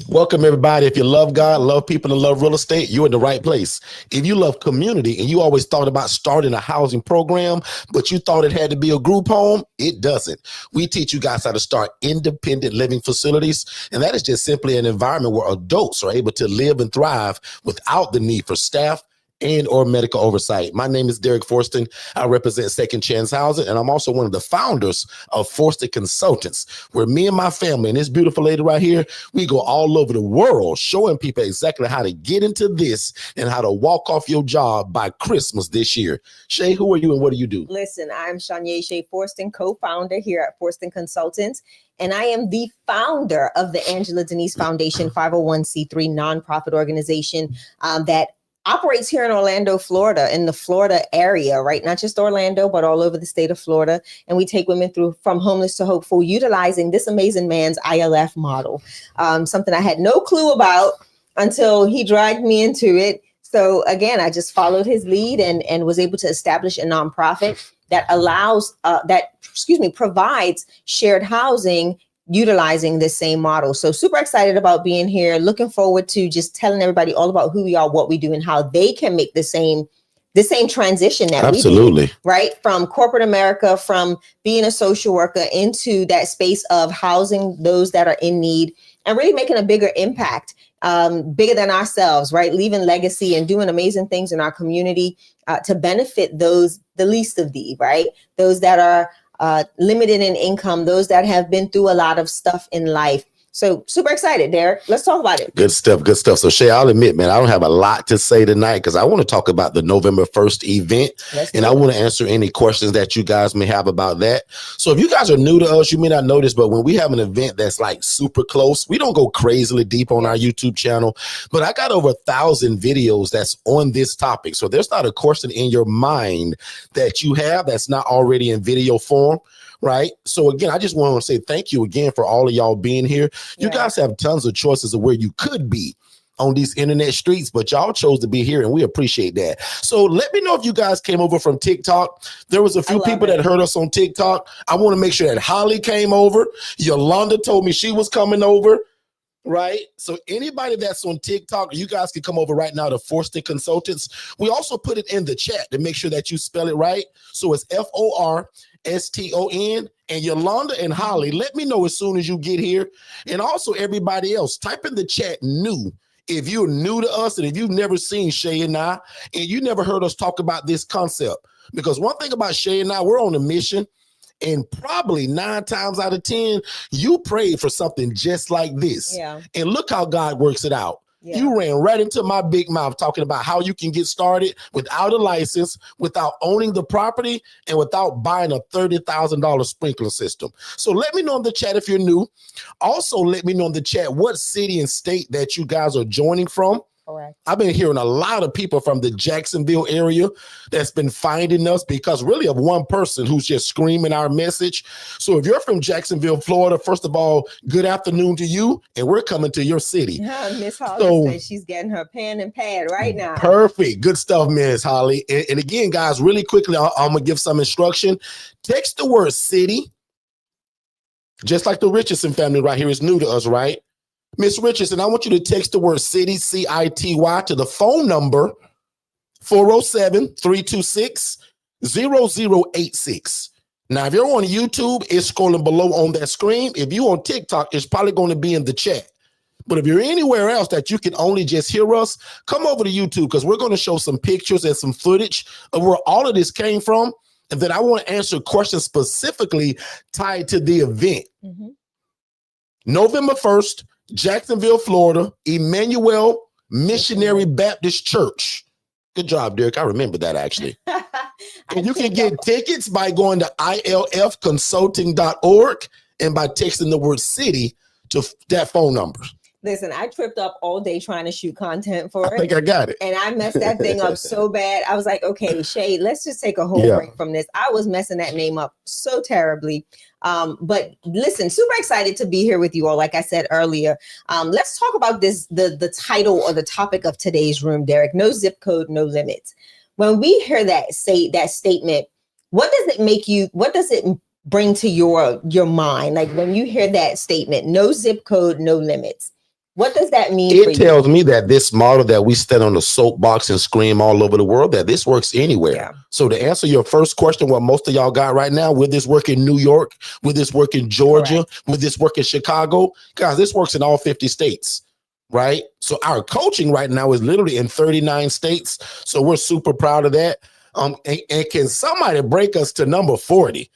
Welcome, everybody. If you love God, love people, and love real estate, you're in the right place. If you love community and you always thought about starting a housing program, but you thought it had to be a group home, it doesn't. We teach you guys how to start independent living facilities, and that is just simply an environment where adults are able to live and thrive without the need for staff and or medical oversight. My name is Derrick Forston. I represent Second Chance Housing, and I'm also one of the founders of Forston Consultants, where me and my family and this beautiful lady right here, we go all over the world showing people exactly how to get into this and how to walk off your job by Christmas this year. Shay, who are you and what do you do? Listen, I'm Shay Forston, co-founder here at Forston Consultants, and I am the founder of the Angela Denise Foundation 501c3 nonprofit organization that operates here in Orlando, Florida, in the Florida area, right? Not just Orlando, but all over the state of Florida. And we take women through from homeless to hopeful, utilizing this amazing man's ILF model, something I had no clue about until he dragged me into it. So again, I just followed his lead and was able to establish a nonprofit that provides shared housing utilizing this same model. So super excited about being here. Looking forward to just telling everybody all about who we are, what we do, and how they can make the same transition that we do, right? From corporate America, from being a social worker into that space of housing those that are in need and really making a bigger impact, bigger than ourselves, right? Leaving legacy and doing amazing things in our community to benefit those, the least of thee, right? Those that are limited in income, those that have been through a lot of stuff in life. So super excited, Derrick. Let's talk about it. Good stuff. Good stuff. So Shay, I'll admit, man, I don't have a lot to say tonight because I want to talk about the November 1st event. And I want to answer any questions that you guys may have about that. So if you guys are new to us, you may not know this, but when we have an event that's like super close, we don't go crazily deep on our YouTube channel, but I got over 1,000 videos that's on this topic. So there's not a question in your mind that you have that's not already in video form. Right. So again, I just want to say thank you again for all of y'all being here. You guys have tons of choices of where you could be on these internet streets, but y'all chose to be here and we appreciate that. So let me know if you guys came over from TikTok. There was a few people that heard us on TikTok. I want to make sure that Holly came over. Yolanda told me she was coming over. Right. So anybody that's on TikTok, you guys can come over right now to Forston Consultants. We also put it in the chat to make sure that you spell it right. So it's Forston. And Yolanda and Holly, let me know as soon as you get here. And also everybody else, type in the chat new. If you're new to us and if you've never seen Shay and I, and you never heard us talk about this concept, because one thing about Shay and I, we're on a mission. And probably 9 times out of 10, you prayed for something just like this. Yeah. And look how God works it out. Yeah. You ran right into my big mouth talking about how you can get started without a license, without owning the property, and without buying a $30,000 sprinkler system. So let me know in the chat if you're new. Also, let me know in the chat what city and state that you guys are joining from. Correct. I've been hearing a lot of people from the Jacksonville area that's been finding us because really of one person who's just screaming our message. So if you're from Jacksonville, Florida, first of all, good afternoon to you. And we're coming to your city. Yeah, Miss Holly says she's getting her pen and pad right now. Perfect. Good stuff, Miss Holly. And again, guys, really quickly, I'm going to give some instruction. Text the word city. Just like the Richardson family right here is new to us, right? Miss Richardson, I want you to text the word city, C-I-T-Y, to the phone number 407-326-0086. Now, if you're on YouTube, it's scrolling below on that screen. If you're on TikTok, it's probably going to be in the chat. But if you're anywhere else that you can only just hear us, come over to YouTube because we're going to show some pictures and some footage of where all of this came from. And then I want to answer questions specifically tied to the event. November 1st, Jacksonville, Florida, Emmanuel Missionary Baptist Church. Good job, Derrick. I remember that actually. And you can get tickets by going to ilfconsulting.org and by texting the word city to that phone number. Listen, I tripped up all day trying to shoot content for it. I think I got it. And I messed that thing up so bad. I was like, okay, Shay, let's just take a whole break from this. I was messing that name up so terribly. But listen, super excited to be here with you all. Like I said earlier, let's talk about this, the title or the topic of today's room, Derrick. No zip code, no limits. When we hear that statement, what does it make you, what does it bring to your mind? Like when you hear that statement, no zip code, no limits. What does that mean for It tells me that this model that we stand on the soapbox and scream all over the world, that this works anywhere. Yeah. So to answer your first question, what most of y'all got right now, will this work in New York? Will this work in Georgia? Correct. Will this work in Chicago? Guys, this works in all 50 states, right? So our coaching right now is literally in 39 states. So we're super proud of that. And can somebody break us to number 40?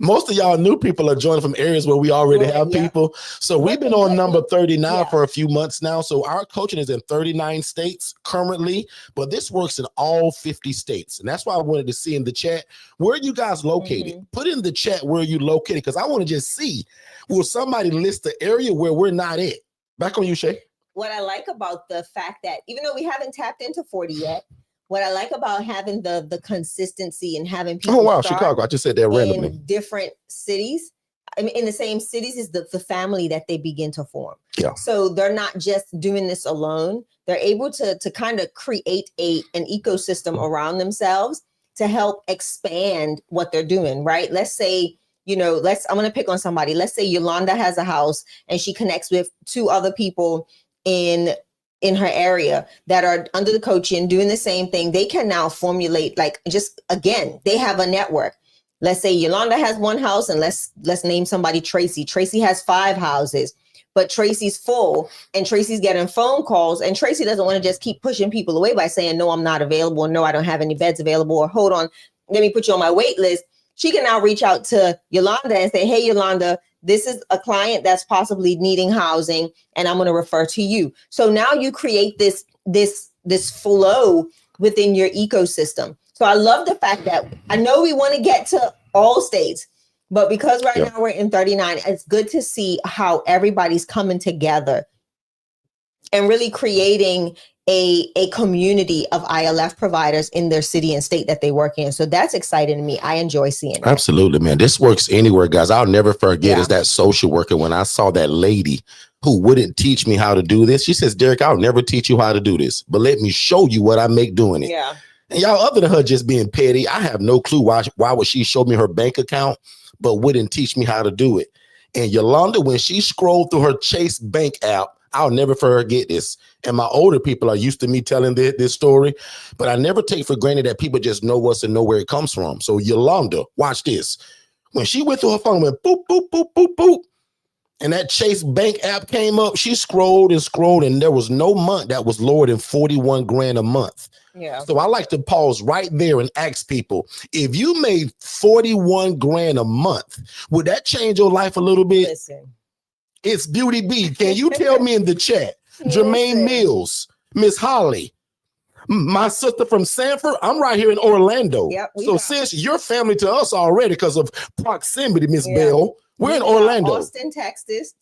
Most of y'all new people are joining from areas where we already have people. So we've been on number 39 for a few months now. So our coaching is in 39 states currently, but this works in all 50 states. And that's why I wanted to see in the chat, where are you guys located? Put in the chat where you located, because I want to just see, will somebody list the area where we're not at? Back on you, Shay. What I like about the fact that even though we haven't tapped into 40 yet, what I like about having the consistency and having people Chicago. I just said that randomly. In different cities. I mean, in the same cities is the family that they begin to form. Yeah. So they're not just doing this alone. They're able to kind of create an ecosystem around themselves to help expand what they're doing, right? Let's say, I'm going to pick on somebody. Let's say Yolanda has a house and she connects with 2 other people in her area that are under the coaching, doing the same thing. They can now formulate, they have a network. Let's say Yolanda has 1 house, and let's name somebody Tracy. Tracy has 5 houses, but Tracy's full and Tracy's getting phone calls, and Tracy doesn't want to just keep pushing people away by saying, no, I'm not available. No, I don't have any beds available, or hold on, let me put you on my wait list. She can now reach out to Yolanda and say, hey, Yolanda, this is a client that's possibly needing housing, and I'm going to refer to you. So now you create this flow within your ecosystem. So I love the fact that I know we want to get to all states, but because now we're in 39, it's good to see how everybody's coming together and really creating a community of ILF providers in their city and state that they work in. So that's exciting to me. I enjoy seeing it. Absolutely, man. This works anywhere, guys. I'll never forget as that social worker when I saw that lady who wouldn't teach me how to do this. She says, Derrick, I'll never teach you how to do this, but let me show you what I make doing it. Yeah. And y'all, other than her just being petty, I have no clue why would she show me her bank account, but wouldn't teach me how to do it. And Yolanda, when she scrolled through her Chase Bank app, I'll never forget this. And my older people are used to me telling this story, but I never take for granted that people just know us and know where it comes from. So Yolanda, watch this. When she went through her phone, went boop, boop, boop, boop, boop, and that Chase Bank app came up, she scrolled and scrolled, and there was no month that was lower than 41 grand a month. Yeah. So I like to pause right there and ask people, if you made 41 grand a month, would that change your life a little bit? Listen. It's Beauty B. Can you tell me in the chat? Jermaine Mills, Miss Holly, my sister from Sanford. I'm right here in Orlando. Yep, so since you're family to us already because of proximity, Miss Bell, we're in Orlando. Austin, Texas,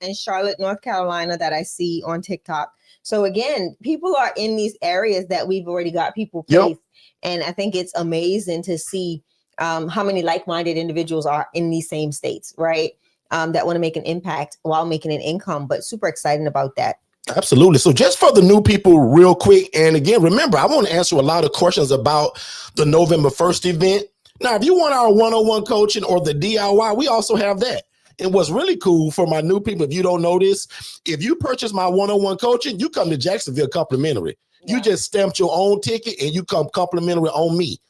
and Charlotte, North Carolina that I see on TikTok. So again, people are in these areas that we've already got people placed. And I think it's amazing to see how many like-minded individuals are in these same states, right? That want to make an impact while making an income, but super excited about that. Absolutely. So just for the new people real quick, and again, remember, I want to answer a lot of questions about the November 1st event. Now, if you want our one-on-one coaching or the DIY, we also have that. And what's really cool for my new people, if you don't know this, if you purchase my one-on-one coaching, you come to Jacksonville complimentary. You just stamped your own ticket and you come complimentary on me.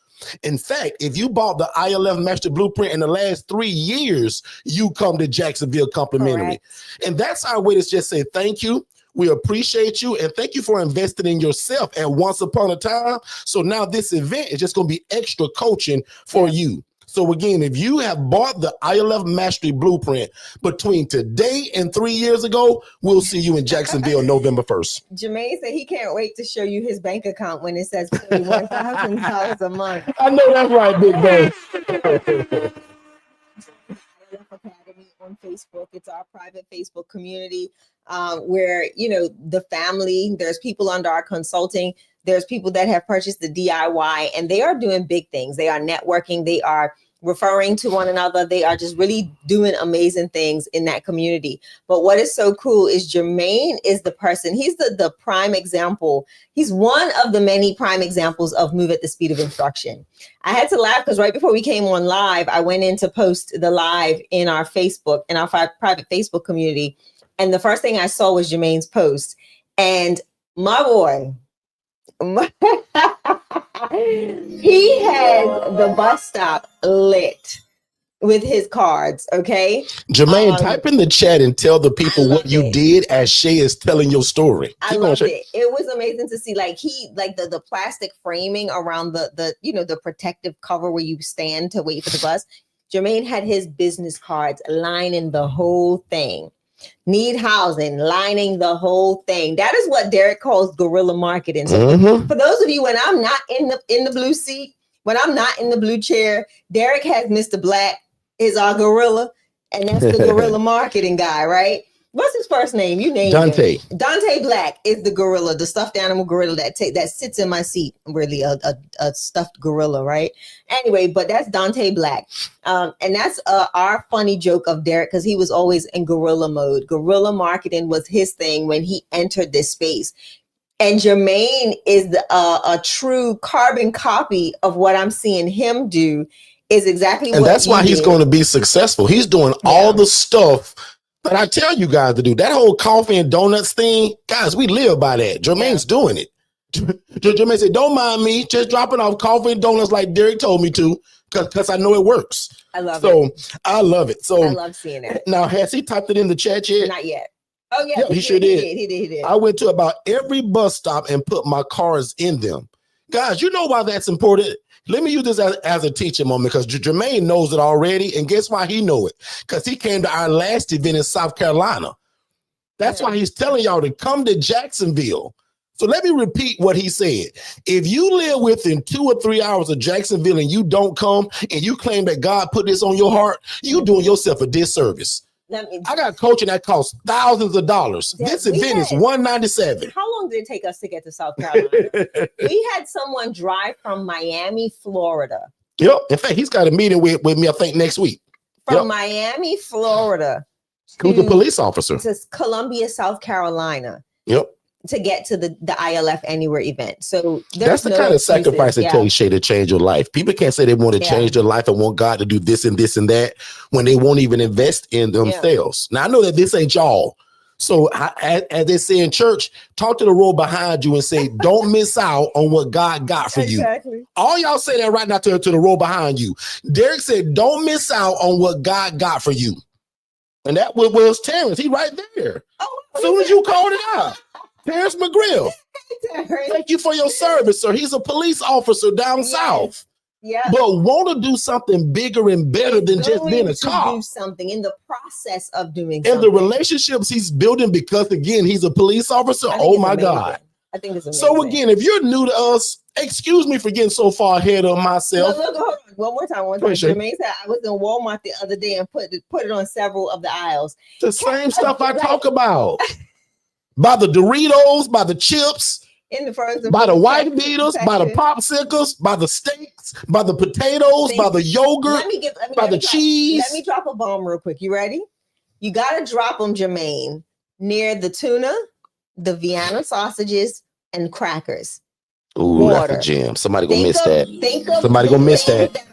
In fact, if you bought the ILF Master Blueprint in the last 3 years, you come to Jacksonville complimentary. Correct. And that's our way to just say thank you. We appreciate you and thank you for investing in yourself at once upon a time. So now this event is just going to be extra coaching for you. So again, if you have bought the ILF Mastery Blueprint between today and 3 years ago, we'll see you in Jacksonville November 1st. Jermaine said he can't wait to show you his bank account when it says $41,000 a month. I know that's right, Big Bang. Academy on Facebook. It's our private Facebook community where, you know, the family, there's people under our consulting, there's people that have purchased the DIY, and they are doing big things. They are networking, they are referring to one another, they are just really doing amazing things in that community. But what is so cool is Jermaine is the person, he's the prime example. He's one of the many prime examples of move at the speed of instruction. I had to laugh because right before we came on live, I went in to post the live in our Facebook, in our private Facebook community. And the first thing I saw was Jermaine's post. And my boy, he had the bus stop lit with his cards. Okay, Jermaine, type in the chat and tell the people what you did as Shay is telling your story. I loved it. It was amazing to see, like, the plastic framing around the the protective cover where you stand to wait for the bus. Jermaine had his business cards lining the whole thing. Need housing, lining the whole thing. That is what Derrick calls guerrilla marketing. So for those of you, when I'm not in the blue seat, when I'm not in the blue chair, Derrick has Mr. Black is our gorilla, and that's the guerrilla marketing guy, right? What's his first name? You named Dante. Him. Dante Black is the gorilla, the stuffed animal gorilla that sits in my seat. Really, a stuffed gorilla, right? Anyway, but that's Dante Black, and that's our funny joke of Derrick, because he was always in guerrilla mode. Guerrilla marketing was his thing when he entered this space. And Jermaine is a true carbon copy of what I'm seeing him do. Is exactly and what that's why he's going to be successful. He's doing all the stuff that I tell you guys to do. That whole coffee and donuts thing, guys, we live by that. Jermaine's doing it. Jermaine said, don't mind me, just dropping off coffee and donuts like Derrick told me to, because I know it works. I love it. I love it. So I love seeing it. Now, has he typed it in the chat yet? Not yet. Oh, yeah. He sure did. He did. I went to about every bus stop and put my cards in them. Guys, you know why that's important? Let me use this as a teaching moment, because Jermaine knows it already. And guess why he know it? Because he came to our last event in South Carolina. That's why he's telling y'all to come to Jacksonville. So let me repeat what he said. If you live within 2 or 3 hours of Jacksonville and you don't come and you claim that God put this on your heart, you doing yourself a disservice. I got coaching that costs thousands of dollars. This event is $197. How long did it take us to get to South Carolina? We had someone drive from Miami, Florida. Yep. In fact, he's got a meeting with me, I think, next week. From Miami, Florida. Who's a police officer? To Columbia, South Carolina. Yep. To get to the ILF Anywhere event. So that's the kind of sacrifice it takes, Shay, to change your life. People can't say they want to change their life and want God to do this and this and that when they won't even invest in themselves. Now, I know that this ain't y'all. So as they say in church, talk to the row behind you and say, don't miss out on what God got for you. All y'all say that right now to the row behind you. Derrick said, don't miss out on what God got for you. And that was Terrence. He right there. As soon as you called it out. Terrence McGrill. Thank you for your service, sir. He's a police officer down south. Yeah. But want to do something bigger and better than just being a cop. Do something in the process of doing something. And the relationships he's building, because again, he's a police officer. Oh my God. I think it's amazing. So again, if you're new to us, excuse me for getting so far ahead of myself. Look, hold on. One more time. Jermaine said I was in Walmart the other day and put it on several of the aisles. The same stuff I talk about. By the Doritos, by the chips, by the white beaters, by the popsicles, by the steaks, by the potatoes, by the yogurt, by the cheese. Let me drop a bomb real quick. You ready? You got to drop them, Jermaine, near the tuna, the Vienna sausages, and crackers. Ooh, that's a gem. Somebody gonna miss that. Somebody gonna miss that.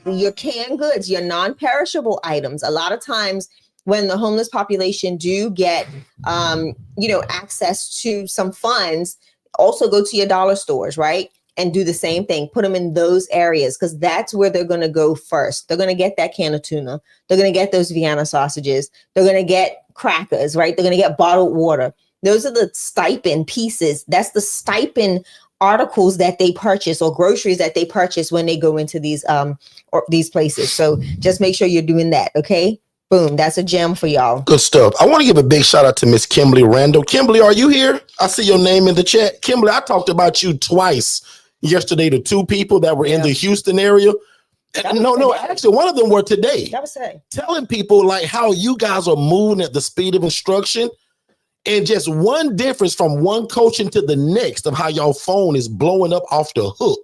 Your canned goods, your non-perishable items. A lot of times, when the homeless population do get, access to some funds, also go to your dollar stores, right? And do the same thing. Put them in those areas, because that's where they're going to go first. They're going to get that can of tuna. They're going to get those Vienna sausages. They're going to get crackers, right? They're going to get bottled water. Those are the stipend pieces. That's the stipend articles that they purchase, or groceries that they purchase when they go into these places. So just make sure you're doing that, okay? Boom, that's a gem for y'all. Good stuff. I want to give a big shout out to Miss Kimberly Randall. Kimberly, are you here? I see your name in the chat. Kimberly, I talked about you twice yesterday to 2 people that were in the Houston area. No, actually, one of them were today. That was today. Telling people like how you guys are moving at the speed of instruction, and just one difference from one coaching to the next of how your phone is blowing up off the hook.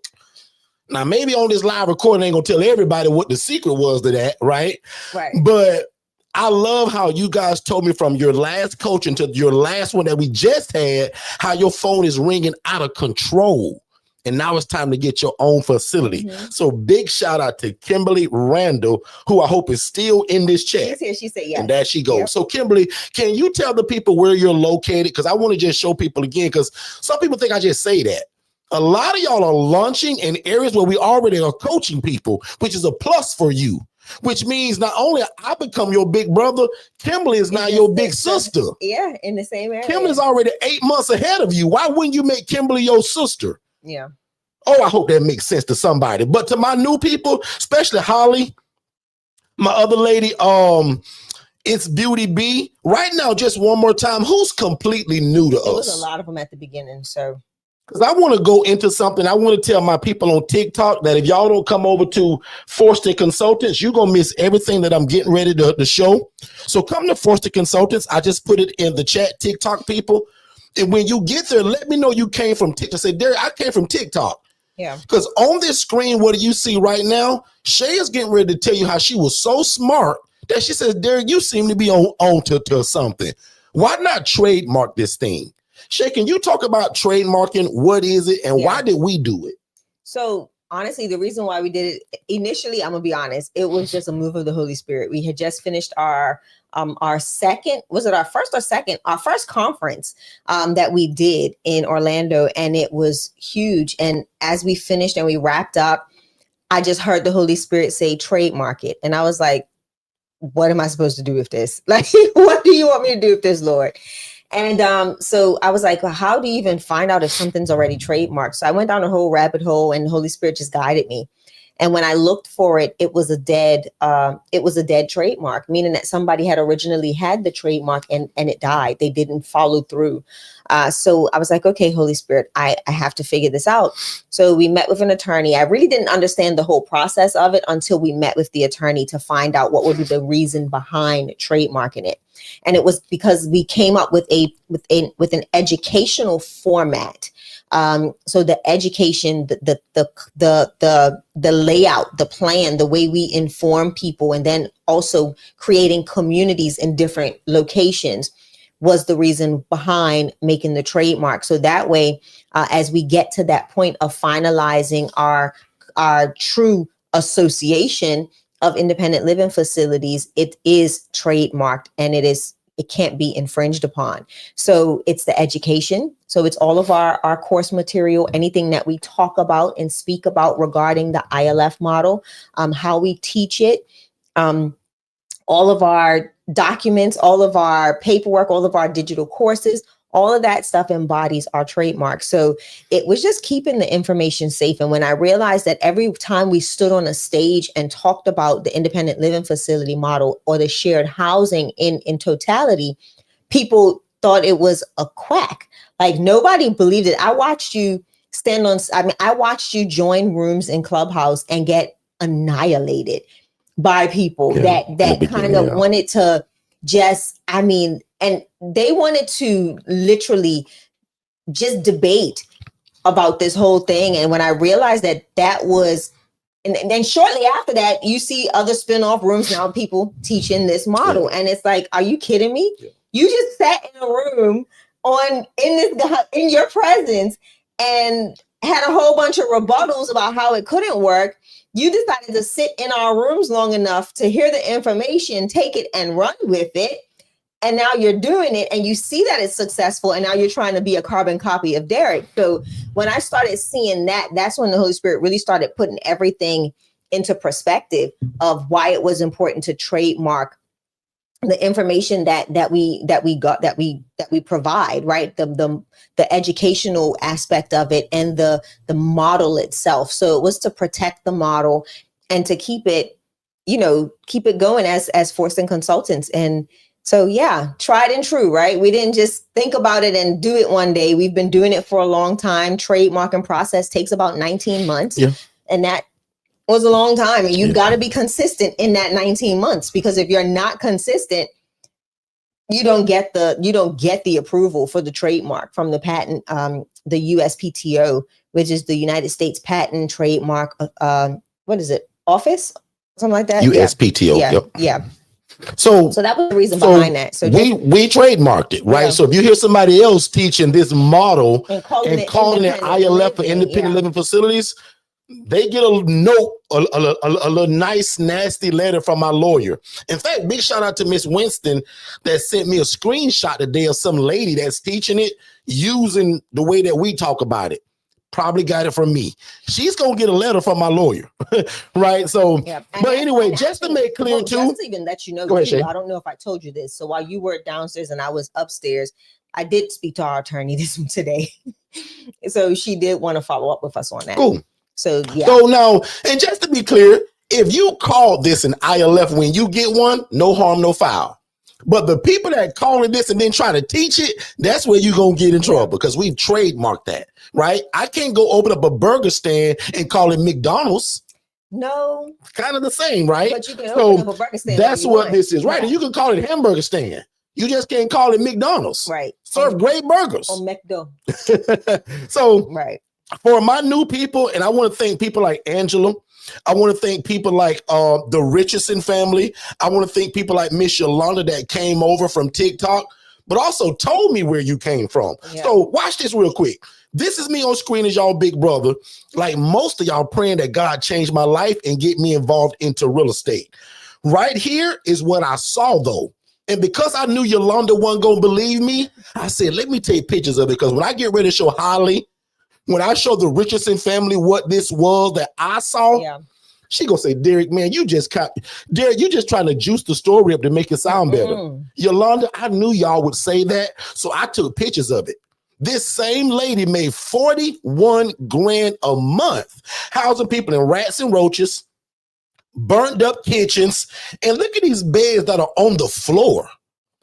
Now, maybe on this live recording, I ain't gonna tell everybody what the secret was to that, right? Right. But I love how you guys told me from your last coaching to your last one that we just had, how your phone is ringing out of control. And now it's time to get your own facility. Mm-hmm. So big shout out to Kimberly Randall, who I hope is still in this chat. She's here. She said yes. And there she goes. Yep. So Kimberly, can you tell the people where you're located? Because I want to just show people again, because some people think I just say that. A lot of y'all are launching in areas where we already are coaching people, which is a plus for you. Which means not only I become your big brother, Kimberly is now your big sister. Yeah, in the same area. Kimberly's already 8 months ahead of you. Why wouldn't you make Kimberly your sister? Yeah. Oh, I hope that makes sense to somebody. But to my new people, especially Holly, my other lady, it's Beauty B. Right now, just one more time, who's completely new to us? There was a lot of them at the beginning, so. Because I want to go into something. I want to tell my people on TikTok that if y'all don't come over to Forston Consultants, you're going to miss everything that I'm getting ready to show. So come to Forston Consultants. I just put it in the chat, TikTok people. And when you get there, let me know you came from TikTok. Say, Derrick, I came from TikTok. Yeah. Because on this screen, what do you see right now? Shay is getting ready to tell you how she was so smart that she says, Derrick, you seem to be on to something. Why not trademark this thing? Shay, can you talk about trademarking? What is it and why did we do it? So honestly, the reason why we did it initially, I'm gonna be honest, it was just a move of the Holy Spirit. We had just finished our second, was it our first or second? Our first conference that we did in Orlando, and it was huge. And as we finished and we wrapped up, I just heard the Holy Spirit say trademark it. And I was like, what am I supposed to do with this? Like, what do you want me to do with this, Lord? And so I was like, well, how do you even find out if something's already trademarked? So I went down a whole rabbit hole, and the Holy Spirit just guided me. And when I looked for it, it was a dead trademark, meaning that somebody had originally had the trademark and it died. They didn't follow through. So I was like, okay, Holy Spirit, I have to figure this out. So we met with an attorney. I really didn't understand the whole process of it until we met with the attorney to find out what would be the reason behind trademarking it. And it was because we came up with an educational format. So the education, the layout, the plan, the way we inform people, and then also creating communities in different locations was the reason behind making the trademark. So that way, as we get to that point of finalizing our true association of independent living facilities, it is trademarked and it can't be infringed upon. So it's the education. So it's all of our course material, anything that we talk about and speak about regarding the ILF model, how we teach it, all of our documents, all of our paperwork, all of our digital courses, all of that stuff embodies our trademark. So it was just keeping the information safe. And when I realized that every time we stood on a stage and talked about the independent living facility model or the shared housing in totality, people thought it was a quack. Like nobody believed it. I watched you I watched you join rooms in Clubhouse and get annihilated by people that kind of wanted to just, and they wanted to literally just debate about this whole thing. And when I realized that was, and then shortly after that, you see other spin-off rooms now, people teaching this model. And it's like, are you kidding me? You just sat in a room in your presence and had a whole bunch of rebuttals about how it couldn't work. You decided to sit in our rooms long enough to hear the information, take it and run with it. And now you're doing it and you see that it's successful. And now you're trying to be a carbon copy of Derrick. So when I started seeing that, that's when the Holy Spirit really started putting everything into perspective of why it was important to trademark the information that we provide, right? The educational aspect of it and the model itself. So it was to protect the model and to keep it going as Forston Consultants. And so, tried and true, right? We didn't just think about it and do it one day. We've been doing it for a long time. Trademarking process takes about 19 months. Yeah. And that was a long time. And you've got to be consistent in that 19 months, because if you're not consistent, you don't get the approval for the trademark from the patent, the USPTO, which is the United States Patent Trademark, Office? Something like that. USPTO. Yeah. So that was the reason behind that. So we trademarked it, right? So if you hear somebody else teaching this model and calling it ILF for independent living facilities, they get a note, a little nice, nasty letter from my lawyer. In fact, big shout out to Miss Winston that sent me a screenshot today of some lady that's teaching it using the way that we talk about it. Probably got it from me. She's gonna get a letter from my lawyer, right? So, but anyway, just to make clear too, just to even let you know, too, I don't know if I told you this. So while you were downstairs and I was upstairs, I did speak to our attorney today. So she did want to follow up with us on that. Cool. So yeah. So now, and just to be clear, if you call this an ILF when you get one, no harm, no foul. But the people that calling this and then trying to teach it, that's where you're going to get in trouble because we've trademarked that, right? I can't go open up a burger stand and call it McDonald's. No. Kind of the same, right? But you can open up a burger stand. That's what this is, right? And you can call it hamburger stand. You just can't call it McDonald's. Right. Serve great burgers. Or McDo. So right. For my new people, and I want to thank people like Angela, I want to thank people like the Richardson family. I want to thank people like Miss Yolanda that came over from TikTok, but also told me where you came from. Yeah. So watch this real quick. This is me on screen as y'all big brother. Like most of y'all praying that God changed my life and get me involved into real estate. Right here is what I saw though. And because I knew Yolanda wasn't going to believe me, I said, let me take pictures of it. Because when I get ready to show Holly, when I show the Richardson family what this was that I saw, she gonna say, Derrick, man, you just trying to juice the story up to make it sound better. Yolanda, I knew y'all would say that, so I took pictures of it. This same lady made 41 grand a month, housing people in rats and roaches, burned up kitchens, and look at these beds that are on the floor.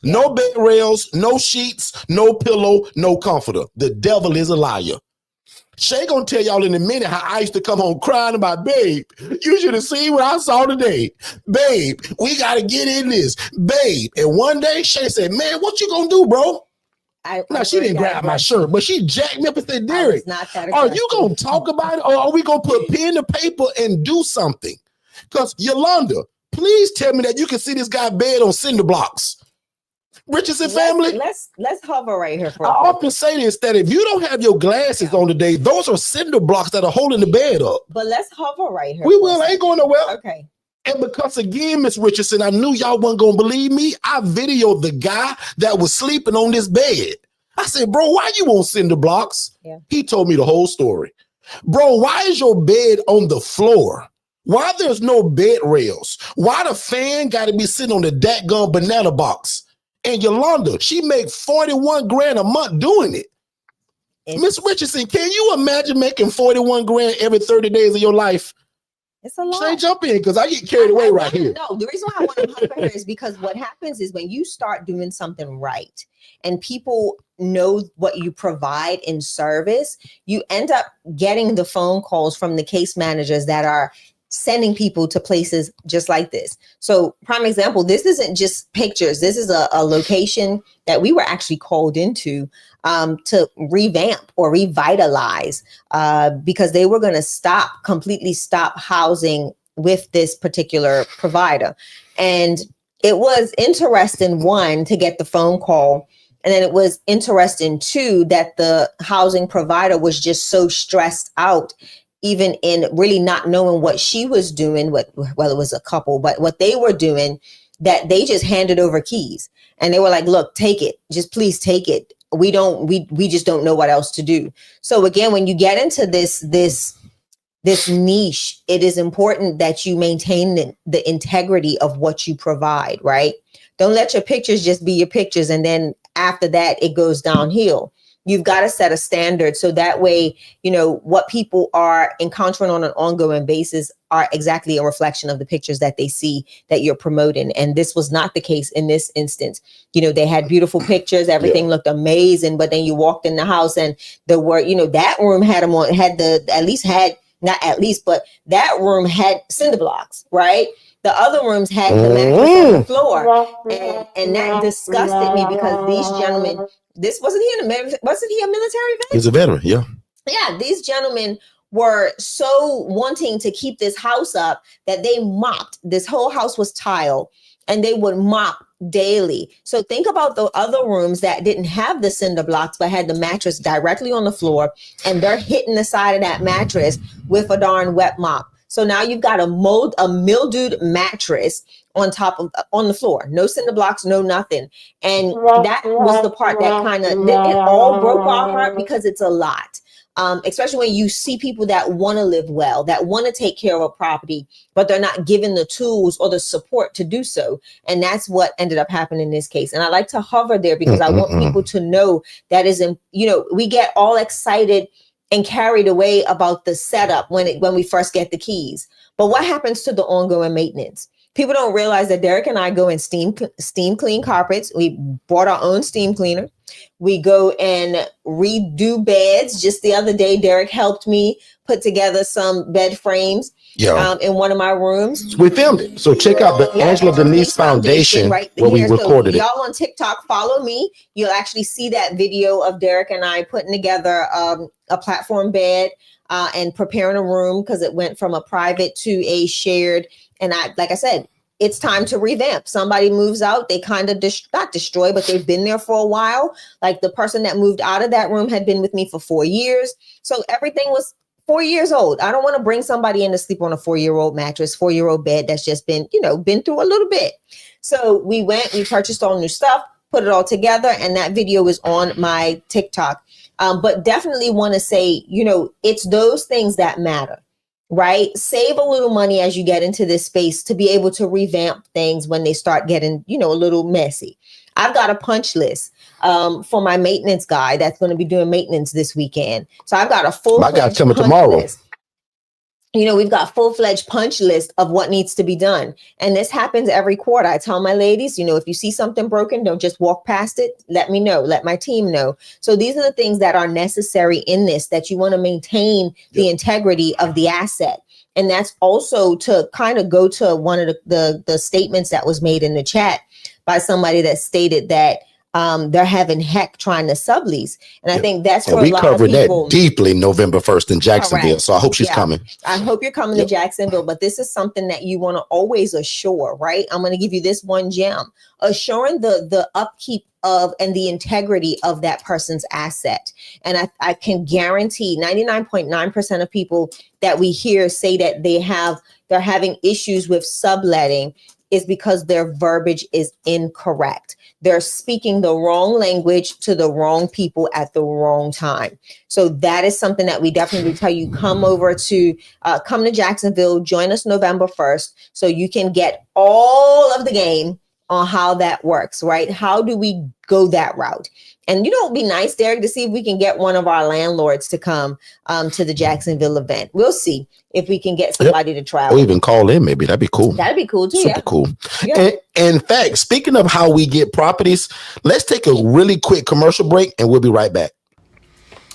No bed rails, no sheets, no pillow, no comforter. The devil is a liar. Shay gonna tell y'all in a minute how I used to come home crying about, babe, you should have seen what I saw today. Babe, we gotta get in this. Babe. And one day Shay said, man, what you gonna do, bro? Now she didn't grab my shirt, but she jacked me up and said, Derrick, are you gonna talk about it or are we gonna put pen to paper and do something? Because Yolanda, please tell me that you can see this guy bed on cinder blocks. Richardson family. Let's hover right here for I often say this, that if you don't have your glasses on today, those are cinder blocks that are holding the bed up. But let's hover right here. We will. I ain't going nowhere. Okay. And because again, Miss Richardson, I knew y'all wasn't gonna believe me. I videoed the guy that was sleeping on this bed. I said, bro, why you on cinder blocks? Yeah. He told me the whole story. Bro, why is your bed on the floor? Why there's no bed rails? Why the fan got to be sitting on the dadgum banana box? And Yolanda, she make 41 grand a month doing it. Miss Richardson, can you imagine making 41 grand every 30 days of your life? It's a lot. Say jump in because I get carried away right here. No, the reason why I want to hover here is because what happens is when you start doing something right and people know what you provide in service, you end up getting the phone calls from the case managers that are sending people to places just like this. So prime example, this isn't just pictures. This is a location that we were actually called into to revamp or revitalize because they were going to completely stop housing with this particular provider. And it was interesting, one, to get the phone call. And then it was interesting, two, that the housing provider was just so stressed out, even in really not knowing what she was doing, well, it was a couple, but what they were doing, that they just handed over keys. And they were like, look, take it. Just please take it. We just don't know what else to do. So again, when you get into this niche, it is important that you maintain the integrity of what you provide, right? Don't let your pictures just be your pictures. And then after that, it goes downhill. You've got to set a standard so that way, you know, what people are encountering on an ongoing basis are exactly a reflection of the pictures that they see that you're promoting. And this was not the case in this instance. You know, they had beautiful pictures. Everything looked amazing. But then you walked in the house and there were, you know, that room that room had cinder blocks, right? The other rooms had the mattress on the floor. And that disgusted me because these gentlemen, wasn't he a military vet? He's a veteran, yeah. Yeah, these gentlemen were so wanting to keep this house up that they mopped. This whole house was tile. and they would mop daily. So think about the other rooms that didn't have the cinder blocks but had the mattress directly on the floor, and they're hitting the side of that mattress with a darn wet mop. So now you've got a mildewed mattress on the floor, no cinder blocks, no nothing. And that was the part that kind of, it all broke our heart, because it's a lot. Especially when you see people that want to live well, that want to take care of a property, but they're not given the tools or the support to do so. And that's what ended up happening in this case. And I like to hover there because I want people to know that we get all excited and carried away about the setup when we first get the keys. But what happens to the ongoing maintenance? People don't realize that Derrick and I go and steam clean carpets. We bought our own steam cleaner. We go and redo beds. Just the other day, Derrick helped me put together some bed frames in one of my rooms. We filmed it. So check out the Angela Denise Foundation right where we recorded it. Y'all on TikTok, follow me. You'll actually see that video of Derrick and I putting together a platform bed and preparing a room, because it went from a private to a shared. And like I said, it's time to revamp. Somebody moves out, they kind of not destroy, but they've been there for a while. Like the person that moved out of that room had been with me for 4 years. So everything was 4 years old. I don't want to bring somebody in to sleep on a 4-year-old mattress, 4-year-old bed that's just been through a little bit. So we purchased all new stuff, put it all together, and that video is on my TikTok. But definitely want to say, it's those things that matter. Right? Save a little money as you get into this space to be able to revamp things when they start getting, a little messy. I've got a punch list for my maintenance guy that's going to be doing maintenance this weekend. So I've got a full-fledged I got to tell me tomorrow. List. We've got full-fledged punch list of what needs to be done. And this happens every quarter. I tell my ladies, if you see something broken, don't just walk past it. Let me know. Let my team know. So these are the things that are necessary in this, that you want to maintain the integrity of the asset. And that's also to kind of go to one of the statements that was made in the chat by somebody that stated that they're having heck trying to sublease. And I think that's where a lot of people. We covered that deeply November 1st in Jacksonville. Correct. So I hope she's coming. I hope you're coming to Jacksonville, but this is something that you want to always assure, right? I'm going to give you this one gem, assuring the upkeep of and the integrity of that person's asset. And I can guarantee 99.9% of people that we hear say that they're having issues with subletting is because their verbiage is incorrect. They're speaking the wrong language to the wrong people at the wrong time. So that is something that we definitely tell you, come to Jacksonville, join us November 1st, so you can get all of the game on how that works, right? How do we go that route? And it'd be nice, Derrick, to see if we can get one of our landlords to come to the Jacksonville event. We'll see if we can get somebody to travel. Or even call in, maybe. That'd be cool. That'd be cool too. Super cool. Yeah. And in fact, speaking of how we get properties, let's take a really quick commercial break and we'll be right back.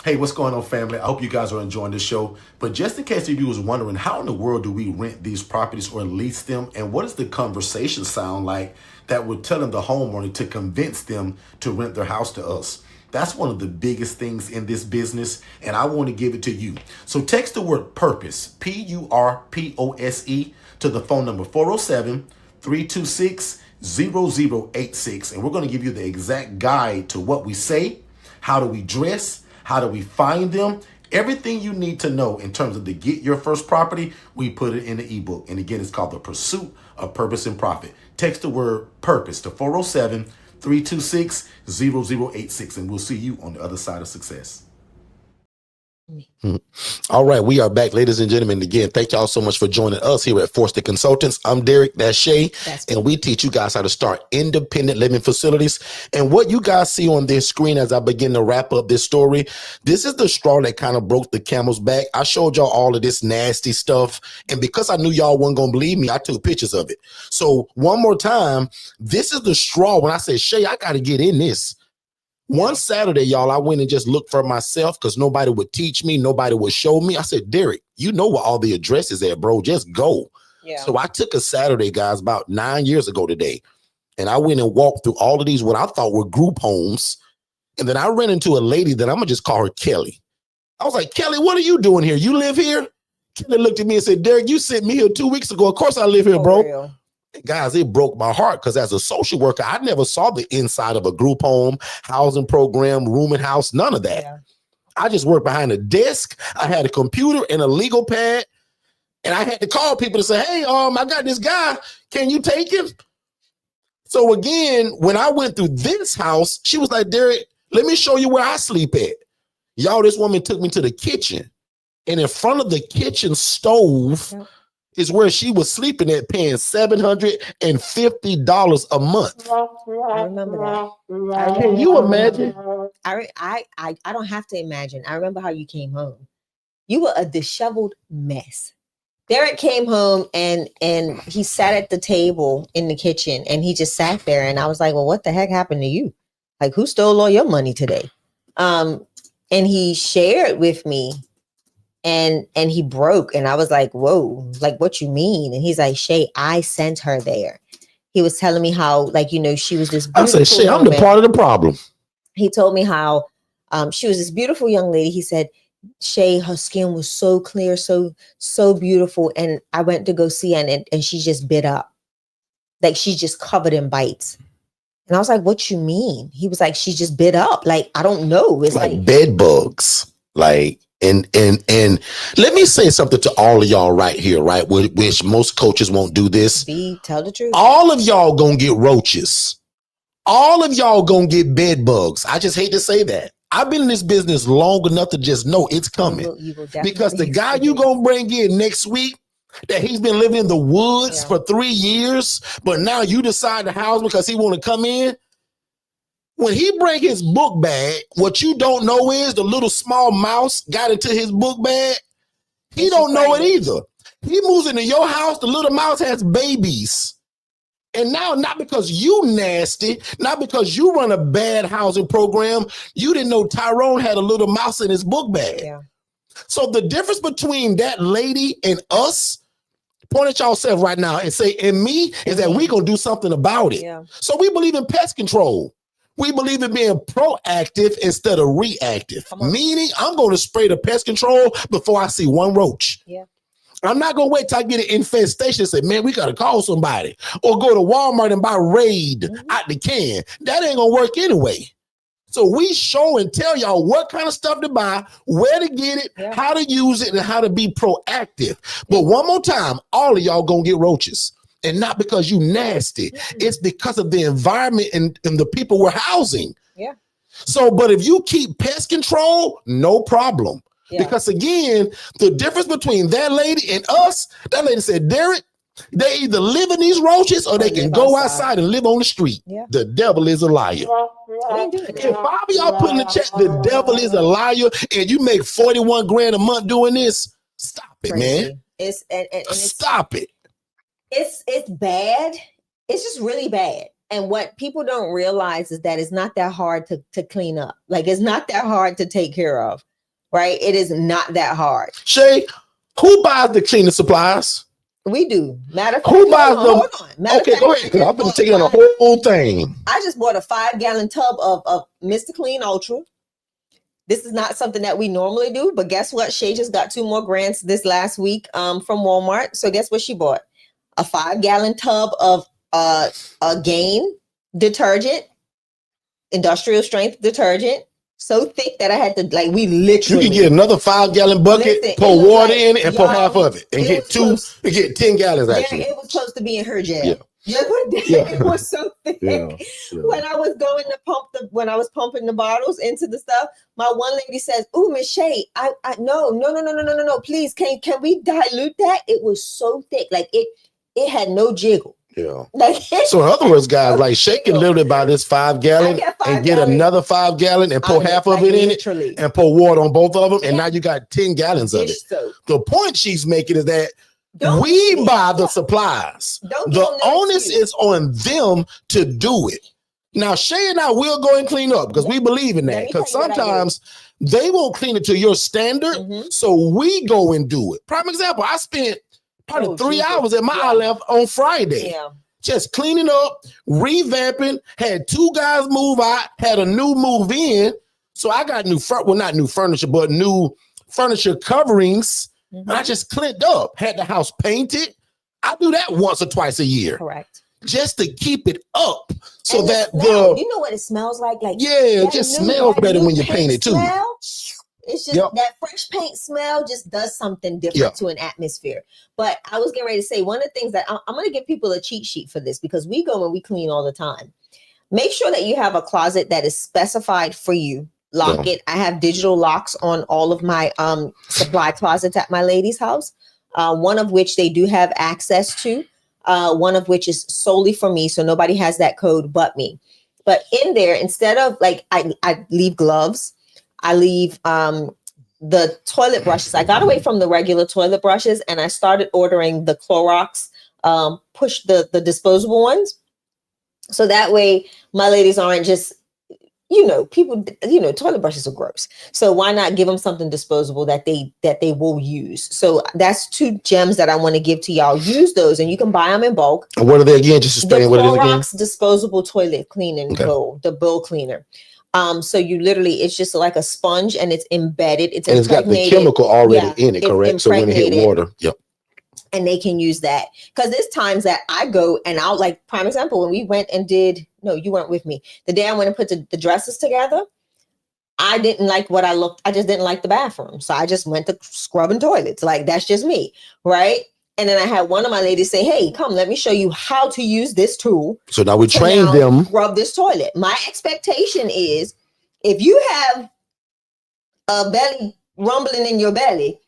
Hey, what's going on, family? I hope you guys are enjoying this show. But just in case you was wondering, how in the world do we rent these properties or lease them? And what does the conversation sound like that would tell them the homeowner to convince them to rent their house to us? That's one of the biggest things in this business, and I want to give it to you. So text the word PURPOSE, PURPOSE, to the phone number 407-326-0086. And we're going to give you the exact guide to what we say, how do we dress, how do we find them, everything you need to know in terms of to get your first property. We put it in the ebook. And again, it's called The Pursuit of Purpose and Profit. Text the word PURPOSE to 407-326-0086, and we'll see you on the other side of success. All right, we are back, ladies and gentlemen. Again, thank y'all so much for joining us here at Forston Consultants. I'm Derrick, that's Shay, and we teach you guys how to start independent living facilities. And what you guys see on this screen as I begin to wrap up this story, this is the straw that kind of broke the camel's back. I showed y'all all of this nasty stuff, and because I knew y'all weren't gonna believe me, I took pictures of it. So one more time, this is the straw when I said, Shay, I gotta get in this. One Saturday, y'all, I went and just looked for myself because nobody would teach me. Nobody would show me. I said, Derrick, you know where all the addresses at, bro. Just go. Yeah. So I took a Saturday, guys, about 9 years ago today. And I went and walked through all of these, what I thought were group homes. And then I ran into a lady that I'm going to just call her Kelly. I was like, Kelly, what are you doing here? You live here? Kelly looked at me and said, Derrick, you sent me here 2 weeks ago. Of course I live here, bro. Real. Guys, it broke my heart because as a social worker, I never saw the inside of a group home, housing program, rooming house, none of that. Yeah. I just worked behind a desk. I had a computer and a legal pad, and I had to call people to say, hey, I got this guy. Can you take him? So again, when I went through this house, she was like, Derrick, let me show you where I sleep at. Y'all, this woman took me to the kitchen, and in front of the kitchen stove is where she was sleeping at, paying $750 a month. I remember that. Can you imagine? I don't have to imagine. I remember how you came home. You were a disheveled mess. Derrick came home and he sat at the table in the kitchen and he just sat there. And I was like, well, what the heck happened to you? Like, who stole all your money today? And he shared with me. And he broke, and I was like, whoa, like, what you mean? And he's like, Shay, I sent her there. He was telling me how, like, you know, she was this beautiful I said, Shay, I'm the part of the problem. He told me how she was this beautiful young lady. He said, Shay, her skin was so clear, so beautiful. And I went to go see her, and she just bit up. Like, she's just covered in bites. And I was like, what you mean? He was like, she just bit up. Like, I don't know. It's like bed bugs. Like, and let me say something to all of y'all right here, right? Which most coaches won't do this. Tell the truth. All of y'all gonna get roaches. All of y'all gonna get bed bugs. I just hate to say that. I've been in this business long enough to just know it's coming. You will because the guy you gonna bring in next week, that he's been living in the woods for 3 years, but now you decide to house him because he want to come in. When he bring his book bag, what you don't know is the little small mouse got into his book bag. He don't know it either. He moves into your house, the little mouse has babies. And now, not because you nasty, not because you run a bad housing program, you didn't know Tyrone had a little mouse in his book bag. Yeah. So the difference between that lady and us, point at yourself right now and say, and me, is that we gonna do something about it. Yeah. So we believe in pest control. We believe in being proactive instead of reactive, meaning I'm going to spray the pest control before I see one roach. Yeah. I'm not going to wait till I get an infestation and say, man, we got to call somebody or go to Walmart and buy Raid out the can. That ain't going to work anyway. So we show and tell y'all what kind of stuff to buy, where to get it, how to use it, and how to be proactive. But one more time, all of y'all going to get roaches. And not because you nasty. It's because of the environment and the people we're housing. Yeah. So, but if you keep pest control, no problem. Yeah. Because again, the difference between that lady and us, that lady said, Derrick, they either live in these roaches or they can go outside and live on the street. Yeah. The devil is a liar. If 5 of y'all put in the chat, the devil is a liar, and you make 41 grand a month doing this, stop it, man. Stop it. It's bad. It's just really bad. And what people don't realize is that it's not that hard to clean up. Like, it's not that hard to take care of, right? It is not that hard. Shay, who buys the cleaning supplies? We do. Matter of fact, who buys them? Okay, go ahead. I've been taking on a whole thing. I just bought a 5-gallon tub of Mr. Clean Ultra. This is not something that we normally do, but guess what? Shay just got 2 more grants this last week from Walmart. So guess what she bought? A 5-gallon tub of a Gain detergent, industrial strength detergent, so thick that I had to, like, we literally. You can get another 5-gallon bucket, pour water in, and pour half of it, and get 10 gallons. Actually, it was close to being her jail. Yeah. It was so thick. Yeah. When I was going to when I was pumping the bottles into the stuff, my one lady says, "Ooh, Miss Shay, no, please, can we dilute that?" It was so thick, like it had no jiggle. Yeah. So in other words, guys, like Shay can literally buy this 5-gallon and get another 5-gallon and pour half of it in it and pour water on both of them, and now you got 10 gallons of it. The point she's making is that we buy the supplies. The onus is on them to do it. Now, Shay and I will go and clean up because we believe in that. Because sometimes they won't clean it to your standard, so we go and do it. Prime example, I spent probably 3 hours at my ILF on Friday. Yeah. Just cleaning up, revamping, had 2 guys move out, had a new move in. So I got not new furniture, but new furniture coverings. And I just cleaned up, had the house painted. I do that once or twice a year. Correct. Just to keep it up so and that you know what it smells like? it just smells better when you paint it too. It's just that fresh paint smell just does something different to an atmosphere. But I was getting ready to say, one of the things that I'm going to give people a cheat sheet for this, because we go and we clean all the time. Make sure that you have a closet that is specified for you. Lock it. I have digital locks on all of my supply closets at my lady's house. One of which they do have access to. One of which is solely for me. So nobody has that code but me. But in there, instead of I leave gloves, I leave the toilet brushes. I got away from the regular toilet brushes and I started ordering the Clorox push the disposable ones. So that way my ladies aren't just, toilet brushes are gross. So why not give them something disposable that they will use? So that's 2 gems that I want to give to y'all. Use those and you can buy them in bulk. And what are they again? Just explain what it is again. Clorox disposable toilet cleaning bowl, the bowl cleaner. So you literally, it's just like a sponge and it's embedded. It's got the chemical already in it, correct? So when it hit water, and they can use that. Because there's times that I go and I'll, like, prime example, when we went and you weren't with me. The day I went and put the dresses together, I didn't like what I looked. I just didn't like the bathroom. So I just went to scrubbing toilets. Like, that's just me. Right. And then I had one of my ladies say, hey, come, let me show you how to use this tool. So now we train them. Scrub this toilet. My expectation is if you have a belly rumbling in your belly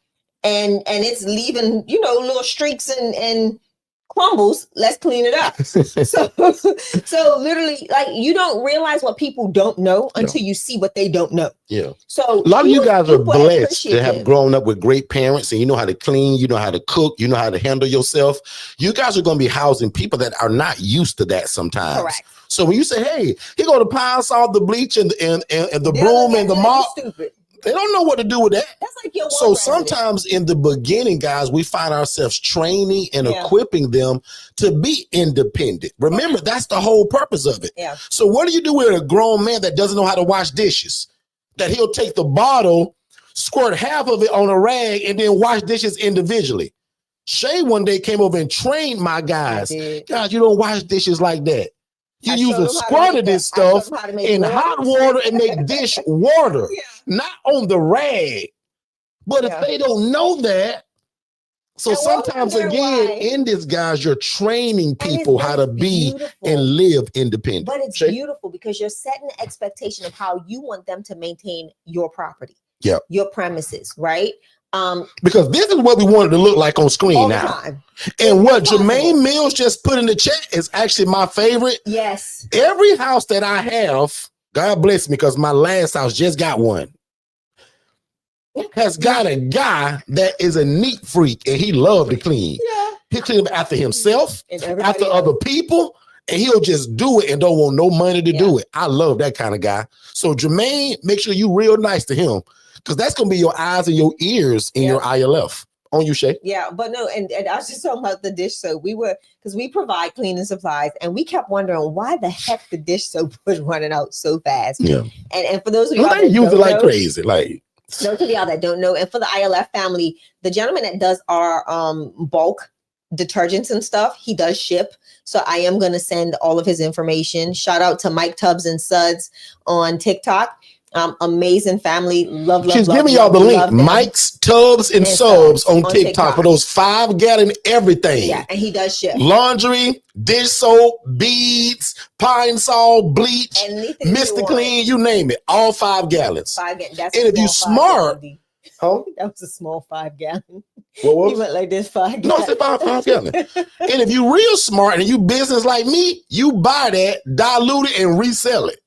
and it's leaving, little streaks and crumbles, let's clean it up. So literally, like, you don't realize what people don't know until you see what they don't know. Yeah. So a lot of you guys are blessed to have grown up with great parents, and you know how to clean, you know how to cook, you know how to handle yourself. You guys are going to be housing people that are not used to that sometimes. Correct. So when you say, hey, he going to pile salt, the bleach and the broom and the mop, they don't know what to do with that. That's like your so sometimes in the beginning, guys, we find ourselves training and equipping them to be independent. Remember, that's the whole purpose of it. Yeah. So what do you do with a grown man that doesn't know how to wash dishes? That he'll take the bottle, squirt half of it on a rag, and then wash dishes individually. Shay one day came over and trained my guys. God, you don't wash dishes like that. You use a squirt of this stuff in hot water and make dish water, not on the rag. But if they don't know that, so sometimes again, in this, guys, you're training people how to be and live independent. But it's beautiful because you're setting the expectation of how you want them to maintain your property, your premises, right? Because this is what we wanted to look like on screen now. And what Jermaine Mills just put in the chat is actually my favorite. Yes. Every house that I have, God bless me, because my last house just got one, has got a guy that is a neat freak and he loves to clean. Yeah. He cleans after himself, after other people, and he'll just do it and don't want no money to do it. I love that kind of guy. So Jermaine, make sure you real nice to him, because that's going to be your eyes and your ears in your ILF. On you, Shay. Yeah, but no, and I was just talking about the dish soap. Because we provide cleaning supplies, and we kept wondering why the heck the dish soap was running out so fast. Yeah. And for those of y'all that use it like crazy, like those of y'all that don't know, and for the ILF family, the gentleman that does our bulk detergents and stuff, he does ship. So I am going to send all of his information. Shout out to Mike Tubbs and Suds on TikTok. Amazing family. Love. She's giving y'all the link. Mike's Tubbs and Subs on TikTok for those 5-gallon everything. Yeah, and he does ship laundry, dish soap, beads, pine sol, bleach, Mr. Clean, you name it. All 5 gallons. 5 gallons. And if you smart, that was a small 5-gallon. What was? He went like this 5 gallon. No, it's 5 gallon. And if you real smart and you business like me, you buy that, dilute it, and resell it.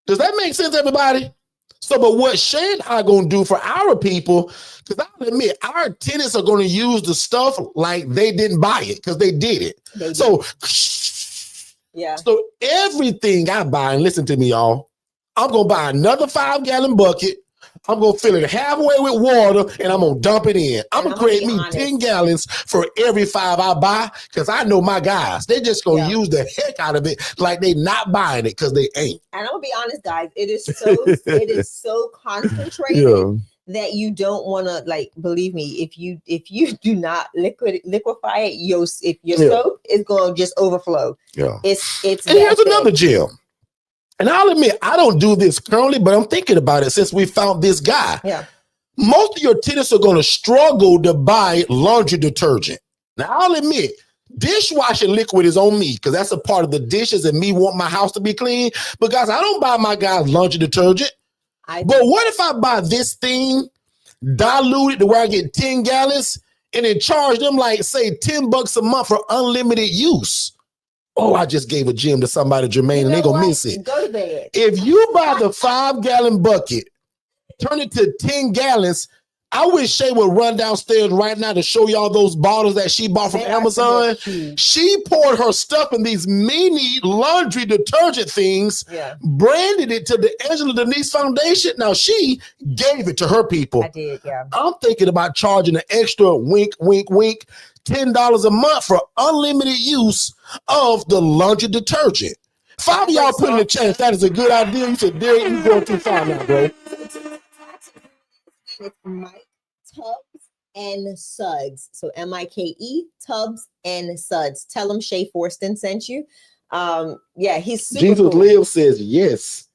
Does that make sense, everybody? So, but what Shay and I going to do for our people, because I'll admit, our tenants are going to use the stuff like they didn't buy it, because they did it. So everything I buy, and listen to me, y'all, I'm going to buy another 5-gallon bucket. I'm going to fill it halfway with water, and I'm going to dump it in. I'm going to create me 10 gallons for every 5 I buy, because I know my guys. They're just going to use the heck out of it like they not buying it, because they ain't. And I'm going to be honest, guys. It is so concentrated that you don't want to, like, believe me, if you do not liquefy it, your soap is going to just overflow. Yeah. It's and here's another gem. And I'll admit, I don't do this currently, but I'm thinking about it since we found this guy. Yeah. Most of your tenants are going to struggle to buy laundry detergent. Now, I'll admit, dishwashing liquid is on me because that's a part of the dishes and me want my house to be clean. But guys, I don't buy my guys laundry detergent. But what if I buy this thing, diluted to where I get 10 gallons and then charge them like, say, $10 a month for unlimited use? Oh, I just gave a gem to somebody, Jermaine, and they're going to miss it. Go to bed. If you buy the 5-gallon bucket, turn it to 10 gallons, I wish Shay would run downstairs right now to show y'all those bottles that she bought from Amazon. She poured her stuff in these mini laundry detergent things, branded it to the Angela Denise Foundation. Now, she gave it to her people. I did, yeah. I'm thinking about charging an extra wink, wink, wink, $10 a month for unlimited use of the laundry detergent. 5 of y'all put in the chat if that is a good idea. You said, Derrick, you going too far now, bro. It's Mike, Tubbs, and Suds. So M-I-K-E, Tubbs, and Suds. Tell him Shay Forston sent you. Yeah, he's super Jesus cool. Live says yes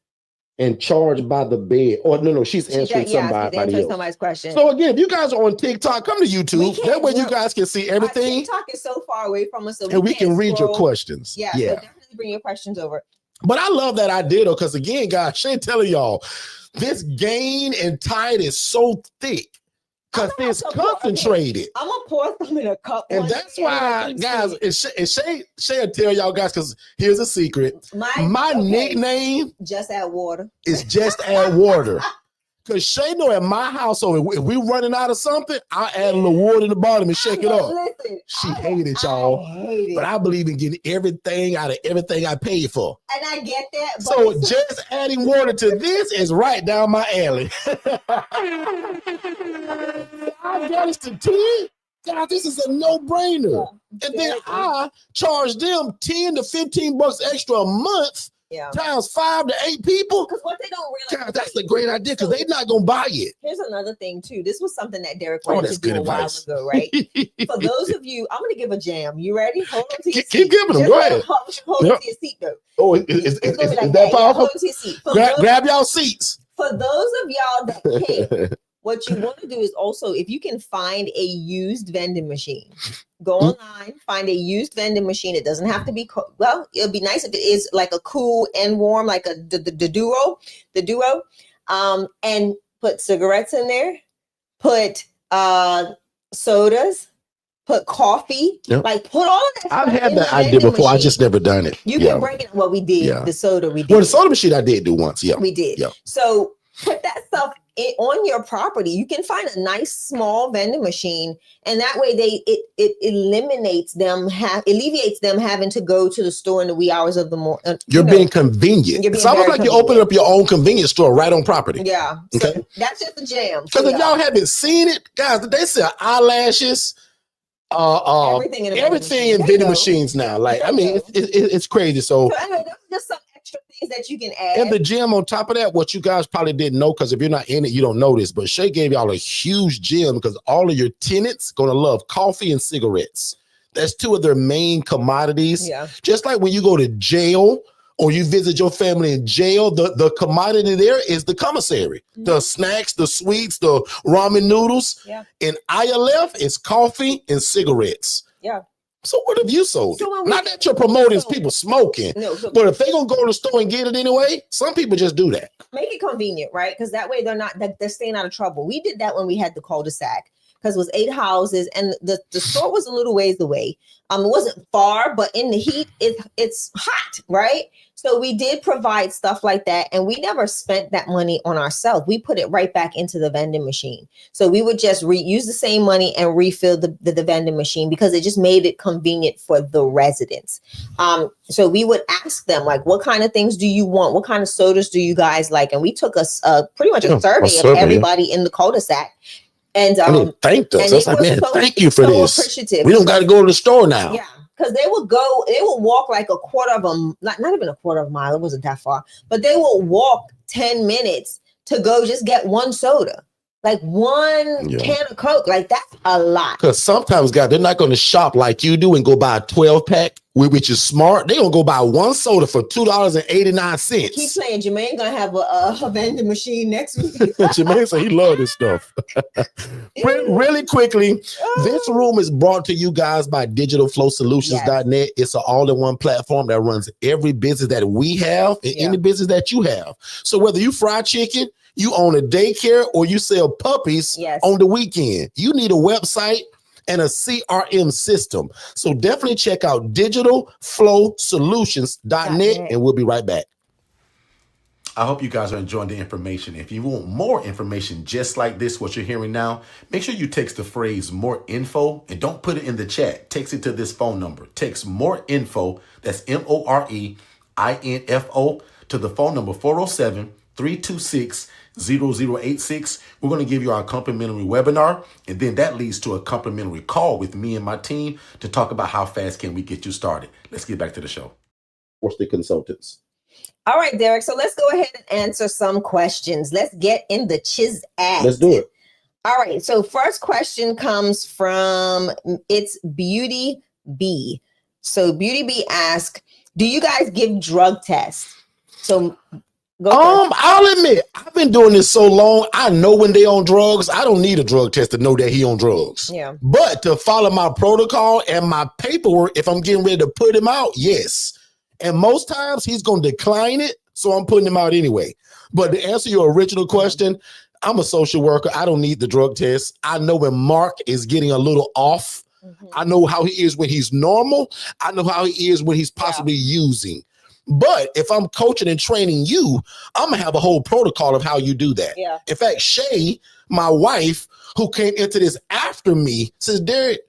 and charged by the bed. Or no, she's answering somebody's question. So again, if you guys are on TikTok, come to YouTube. That way you guys can see everything. TikTok is so far away from us, so we can read your questions. Yeah, so definitely bring your questions over. But I love that idea though, because again, guys, Shay telling y'all, this gain and tide is so thick because it's concentrated. I'm gonna pour some in a cup, and that's why, guys. And Shay will tell y'all guys, because here's a secret. My nickname, Just Add Water, is Just Add Water. Because Shay know at my household, if we running out of something, I add a little water in the bottom and shake it up. Listen, she hated y'all. But I believe in getting everything out of everything I paid for. And I get that. But so just adding water to this is right down my alley. I got us to 10. God, this is a no-brainer. And then I charge them $10 to $15 extra a month. Times 5 to 8 people. Because what they don't realize, God, that's a great idea because they're not gonna buy it. Here's another thing too. This was something that Derrick wanted to do a while ago, right? For those of you, I'm gonna give a jam. You ready? Hold on to your seat. Keep giving them. Go ahead. Hold on to your seat, though. Oh, is that powerful? Hold on to your seat. Grab y'all seats. For those of y'all that can't, what you want to do is also, if you can find a used vending machine, go online, find a used vending machine. It doesn't have to be, well, it'll be nice if it is like a cool and warm, like the duo, and put cigarettes in there, put sodas, put coffee, like put all of that. I've had that idea before. I just never done it. You can break it. Well, we did the soda. We did. Well, the soda machine I did do once. Yeah, we did. Yeah. So put that stuff on your property. You can find a nice small vending machine, and that way it eliminates them, alleviates them having to go to the store in the wee hours of the morning. You're being convenient. It's almost like you open up your own convenience store right on property. Yeah. Okay. So that's just a jam. Because if y'all haven't seen it, guys, they sell eyelashes, everything in vending machines now. Like, I mean, it's crazy. So anyway, that's just some extra things that you can add. And the gem on top of that, what you guys probably didn't know, because if you're not in it, you don't know this, but Shay gave y'all a huge gem because all of your tenants gonna love coffee and cigarettes. That's two of their main commodities. Yeah. Just like when you go to jail or you visit your family in jail, the commodity there is the commissary, the snacks, the sweets, the ramen noodles. Yeah. And ILF is coffee and cigarettes. Yeah. So what have you sold? Not that you're promoting people smoking, but if they're gonna go to the store and get it anyway, some people just do that. Make it convenient, right? Because that way they're staying out of trouble. We did that when we had the cul-de-sac, because it was 8 houses and the store was a little ways away. It wasn't far, but in the heat, it's hot, right? So we did provide stuff like that, and we never spent that money on ourselves. We put it right back into the vending machine. So we would just use the same money and refill the vending machine because it just made it convenient for the residents. So we would ask them, like, what kind of things do you want? What kind of sodas do you guys like? And we took pretty much a survey of everybody in the cul-de-sac. And thanked us. I was like, man, thank you for this. Appreciative. We don't got to go to the store now. Yeah, because they would walk like a quarter of a, not even a quarter of a mile. It wasn't that far, but they will walk 10 minutes to go just get one soda. Like one can of Coke, like that's a lot. Because sometimes, guys, they're not going to shop like you do and go buy a 12-pack, which is smart. They're going to go buy one soda for $2.89. Keep playing. Jermaine going to have a vending machine next week. Jermaine said he loves this stuff. Really quickly, this room is brought to you guys by digitalflowsolutions.net. It's an all-in-one platform that runs every business that we have and any business that you have. So whether you fry chicken, you own a daycare, or you sell puppies on the weekend, you need a website and a CRM system. So definitely check out digitalflowsolutions.net, and we'll be right back. I hope you guys are enjoying the information. If you want more information just like this, what you're hearing now, make sure you text the phrase more info and don't put it in the chat. Text it to this phone number. Text more info, that's MOREINFO, to the phone number 407-326-0086. We're going to give you our complimentary webinar, and then that leads to a complimentary call with me and my team to talk about how fast can we get you started. Let's get back to the show. Forston Consultants. All right, Derrick. So let's go ahead and answer some questions. Let's get in the chiz act. Let's do it. All right. So first question comes from it's Beauty B. So Beauty B asks, do you guys give drug tests? So I'll admit, I've been doing this so long, I know when they on drugs. I don't need a drug test to know that he on drugs. Yeah. But to follow my protocol and my paperwork, if I'm getting ready to put him out, yes. And most times he's going to decline it, so I'm putting him out anyway. But to answer your original question, I'm a social worker. I don't need the drug test. I know when Mark is getting a little off. I know how he is when he's normal. I know how he is when he's possibly using. But if I'm coaching and training you, I'm going to have a whole protocol of how you do that. Yeah. In fact, Shay, my wife, who came into this after me, says, Derrick,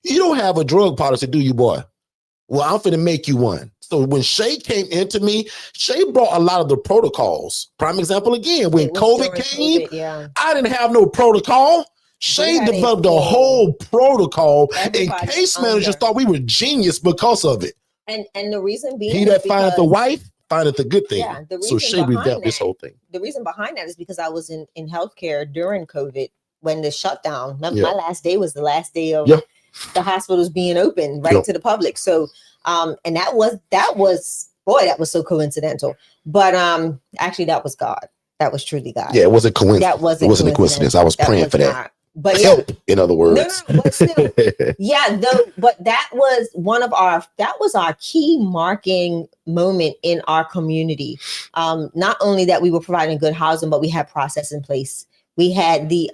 you don't have a drug policy, do you, boy? Well, I'm finna make you one. So when Shay came into me, Shay brought a lot of the protocols. Prime example again, when COVID came, I didn't have no protocol. Shay developed a whole protocol, and case managers thought we were genius because of it. And the reason being, he that findeth the wife findeth a good thing. Yeah, so Shay revamped this whole thing. The reason behind that is because I was in healthcare during COVID when the shutdown. My last day was the last day of the hospitals being open to the public. So and that was so coincidental. But actually that was God. That was truly God. Yeah, it wasn't coincidence. It wasn't a coincidence. I was praying for that. But help, in other words. No, but still, but that was our key marking moment in our community. Not only that we were providing good housing, but we had process in place. We had the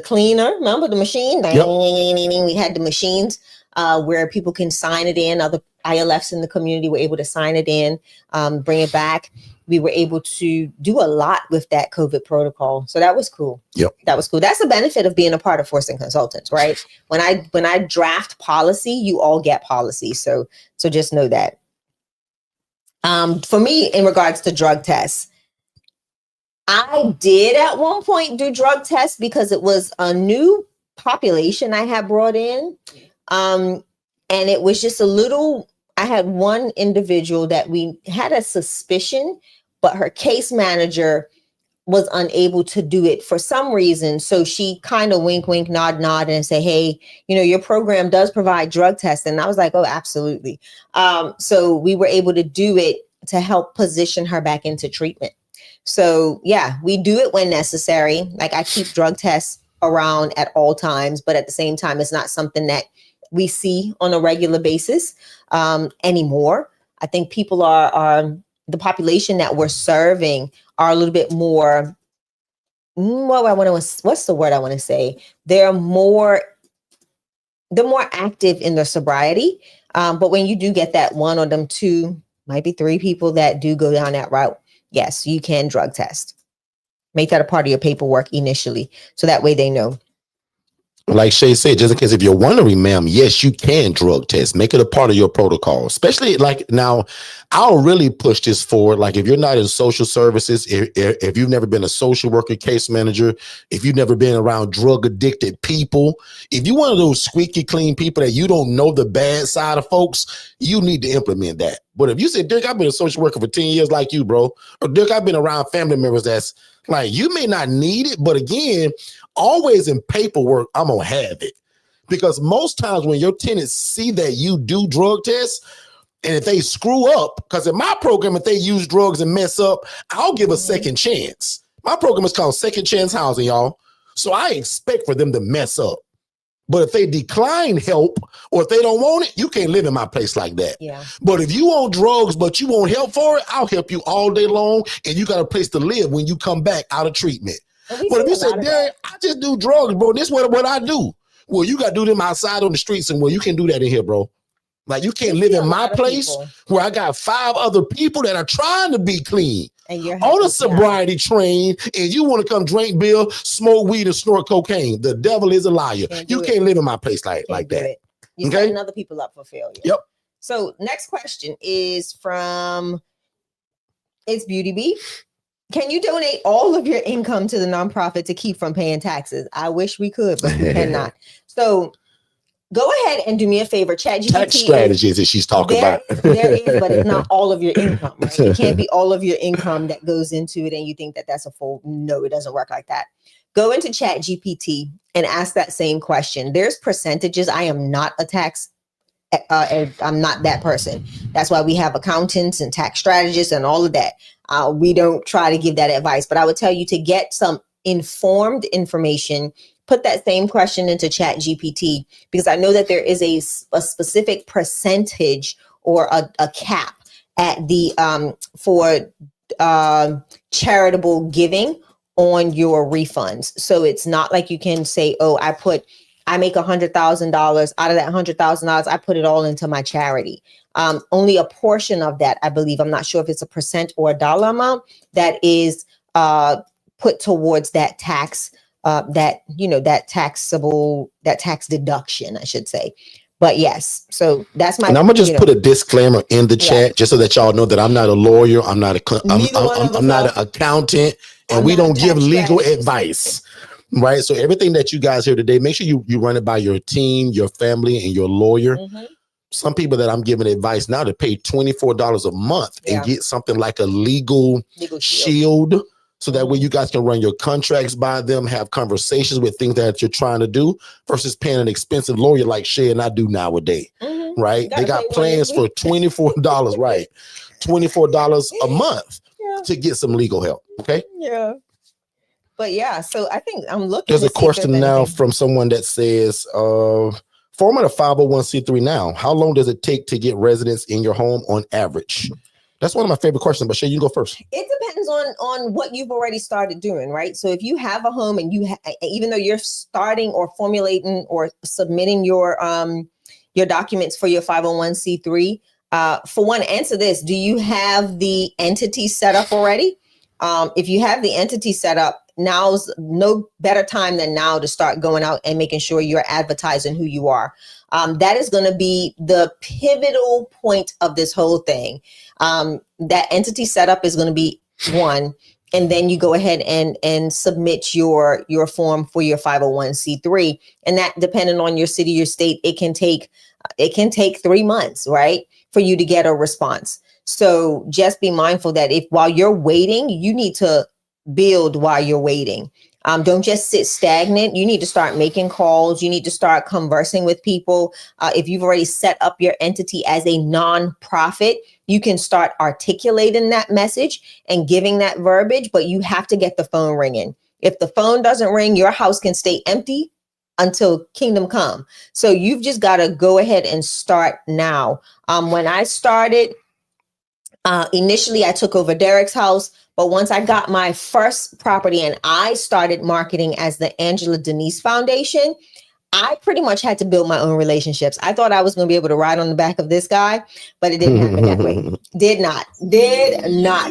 cleaner, remember the machine? We had the machines where people can sign it in. Other ILFs in the community were able to sign it in, bring it back. We were able to do a lot with that COVID protocol. So that was cool. Yep. That was cool. That's the benefit of being a part of Forston Consultants, right? When I draft policy, you all get policy. So just know that. For me, in regards to drug tests, I did at one point do drug tests because it was a new population I had brought in. And it was just I had one individual that we had a suspicion, but her case manager was unable to do it for some reason. So she kind of wink, nod, and say, hey, your program does provide drug tests. And I was like, oh, absolutely. So we were able to do it to help position her back into treatment. So yeah, we do it when necessary. Like I keep drug tests around at all times, but at the same time, it's not something that we see on a regular basis anymore. I think people are the population that we're serving are a little bit more, what's the word I want to say? They're more active in their sobriety. But when you do get that one or them two, might be three people that do go down that route, yes, you can drug test. Make that a part of your paperwork initially. So that way they know. Like Shay said, just in case if you're wondering, ma'am, yes, you can drug test. Make it a part of your protocol. Especially like now, I'll really push this forward. Like if you're not in social services, if you've never been a social worker, case manager, if you've never been around drug addicted people, if you're one of those squeaky clean people that you don't know the bad side of folks, you need to implement that. But if you say, Derrick, I've been a social worker for 10 years like you, bro, or Derrick, I've been around family members that's like, you may not need it, but again, always in paperwork, I'm going to have it. Because most times when your tenants see that you do drug tests, and if they screw up, because in my program, if they use drugs and mess up, I'll give a second chance. My program is called Second Chance Housing, y'all. So I expect for them to mess up. But if they decline help or if they don't want it, you can't live in my place like that. Yeah. But if you want drugs, but you want help for it, I'll help you all day long. And you got a place to live when you come back out of treatment. But if you say, Derrick, I just do drugs, bro, this is what I do. Well, you got to do them outside on the streets. And well, you can do that in here, bro. Like you can't live in my place where I got 5 other people that are trying to be clean and you're on a sobriety train, and you want to come drink beer, smoke weed, and snort cocaine. The devil is a liar. You can't live in my place like that. You're setting other people up for failure. Yep. So next question is from It's Beauty Bee. Can you donate all of your income to the nonprofit to keep from paying taxes? I wish we could, but we cannot. So go ahead and do me a favor. ChatGPT. Tax strategies that she's talking about. There is, but it's not all of your income, right? It can't be all of your income that goes into it and you think that that's a full. No, it doesn't work like that. Go into ChatGPT and ask that same question. There's percentages. I am not a tax. I'm not that person. That's why we have accountants and tax strategists and all of that. We don't try to give that advice, but I would tell you to get some informed information. Put that same question into ChatGPT, because I know that there is a specific percentage or a cap at the for charitable giving on your refunds. So it's not like you can say, oh, I make $100,000. Out of that $100,000, I put it all into my charity. Only a portion of that, I believe, I'm not sure if it's a percent or a dollar amount, that is put towards that tax. That tax deduction, I should say. But yes, so that's my. And I'm gonna just put a disclaimer in the chat just so that y'all know that I'm not a lawyer, I'm not I'm not an accountant, and we don't give legal advice, right? So everything that you guys hear today, make sure you run it by your team, your family, and your lawyer. Some people that I'm giving advice now to pay $24 a month and get something like a legal shield. So that way you guys can run your contracts by them, have conversations with things that you're trying to do versus paying an expensive lawyer like Shay and I do nowadays, right? They got plans for $24, right? $24 a month to get some legal help, okay? Yeah. But yeah, so I think I'm looking. There's a question now from someone that says, format a 501c3 now. How long does it take to get residents in your home on average? That's one of my favorite questions, but Shay, you go first. It depends on what you've already started doing, right? So if you have a home and even though you're starting or formulating or submitting your documents for your 501c3, for one, answer this: do you have the entity set up already? If you have the entity set up, now's no better time than now to start going out and making sure you're advertising who you are. That is going to be the pivotal point of this whole thing. That entity setup is going to be one, and then you go ahead and submit your form for your 501c3. And that, depending on your city, your state, it can take 3 months, right, for you to get a response. So just be mindful that if while you're waiting, you need to build while you're waiting. Don't just sit stagnant. You need to start making calls. You need to start conversing with people. If you've already set up your entity as a nonprofit, you can start articulating that message and giving that verbiage, but you have to get the phone ringing. If the phone doesn't ring, your house can stay empty until kingdom come. So you've just got to go ahead and start now. When I started, initially I took over Derrick's house. But once I got my first property and I started marketing as the Angela Denise Foundation, I pretty much had to build my own relationships. I thought I was going to be able to ride on the back of this guy, but it didn't happen that way. Did not.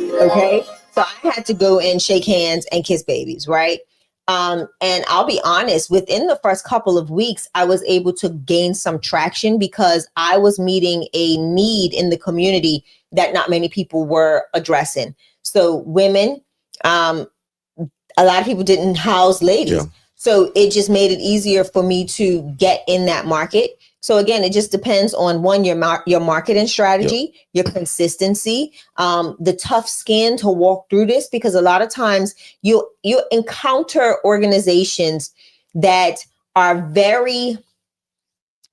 Okay. So I had to go and shake hands and kiss babies. Right. And I'll be honest, within the first couple of weeks, I was able to gain some traction because I was meeting a need in the community that not many people were addressing. So women, a lot of people didn't house ladies. Yeah. So it just made it easier for me to get in that market. So again, it just depends on one, your marketing strategy, your consistency, the tough skin to walk through this, because a lot of times you encounter organizations that are very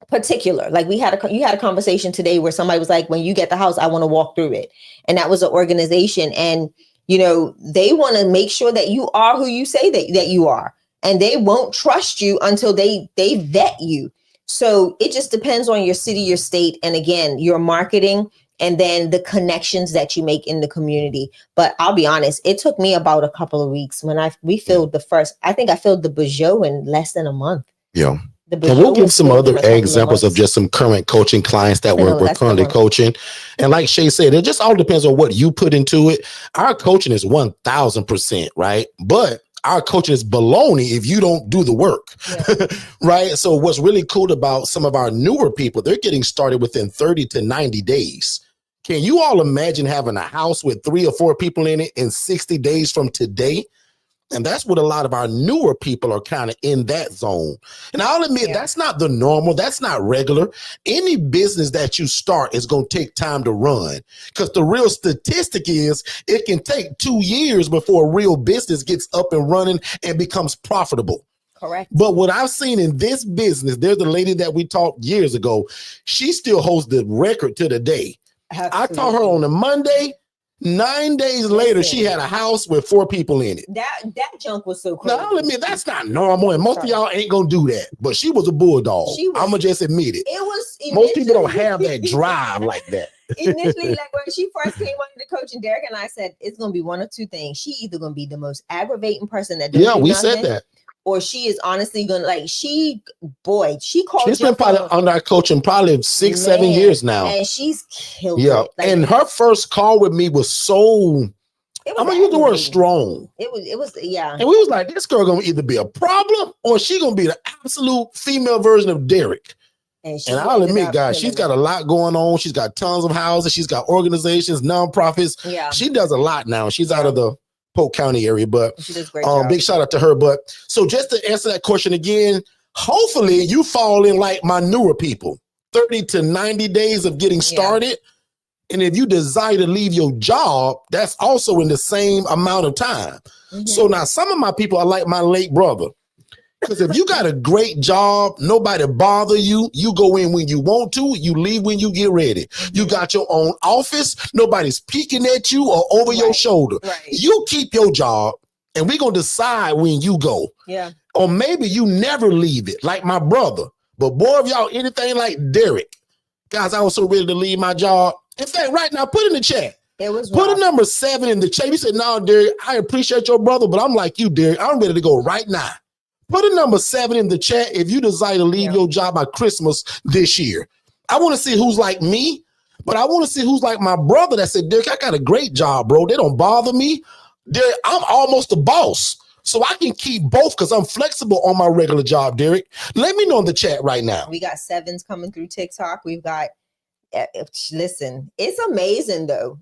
particular. Like you had a conversation today where somebody was like, when you get the house, I want to walk through it. And that was an organization. And, they want to make sure that you are who you say that you are. And they won't trust you until they vet you. So it just depends on your city, your state, and again, your marketing, and then the connections that you make in the community. But I'll be honest, it took me about a couple of weeks when we filled the first. I think I filled the Peugeot in less than a month. Yeah. And we'll give some other examples of just some current coaching clients that we're currently coaching. And like Shay said, it just all depends on what you put into it. Our coaching is 1000%, right? But our coaching is baloney if you don't do the work, right? So what's really cool about some of our newer people, they're getting started within 30 to 90 days. Can you all imagine having a house with 3 or 4 people in it in 60 days from today? And that's what a lot of our newer people are kind of in that zone. And I'll admit, that's not the normal. That's not regular. Any business that you start is going to take time to run, because the real statistic is it can take 2 years before a real business gets up and running and becomes profitable. Correct. But what I've seen in this business, there's a lady that we talked years ago. She still holds the record to the day. Absolutely. I taught her on a Monday. 9 days later, she had a house with 4 people in it. That junk was so crazy. Now, let me, that's not normal, and most of y'all ain't gonna do that. But she was a bulldog. I'm gonna just admit it. It was most people don't have that drive like that. Initially, like when she first came on the coaching, Derrick and I said it's gonna be one of 2 things. She either gonna be the most aggravating person that does we said that. Or she is honestly gonna she called. She's been probably on our coaching probably 6, 7 years now, and she's killed it. Like, and her first call with me was so. I'm gonna use the word strong. It was. And we was like, this girl gonna either be a problem or she gonna be the absolute female version of Derrick. And I'll admit, guys, she's got a lot going on. She's got tons of houses. She's got organizations, nonprofits. Yeah, she does a lot now. She's out of the Polk County area, but big shout out to her. But so just to answer that question again, hopefully you fall in like my newer people, 30 to 90 days of getting started. And if you desire to leave your job, that's also in the same amount of time. So now some of my people are like my late brother. Because if you got a great job, nobody bother you. You go in when you want to. You leave when you get ready. You got your own office. Nobody's peeking at you or over your shoulder. You keep your job, and we're going to decide when you go. Yeah. Or maybe you never leave it, like my brother. But boy, if y'all anything like Derrick, guys, I was so ready to leave my job. In fact, right now, put in the chat. Put a number 7 in the chat. You said, no, Derrick, I appreciate your brother, but I'm like you, Derrick. I'm ready to go right now. Put a number 7 in the chat if you desire to leave your job by Christmas this year. I want to see who's like me, but I want to see who's like my brother that said, Derrick, I got a great job, bro. They don't bother me. Derrick, I'm almost a boss. So I can keep both because I'm flexible on my regular job, Derrick. Let me know in the chat right now. We got 7s coming through TikTok. We've got, listen, it's amazing though.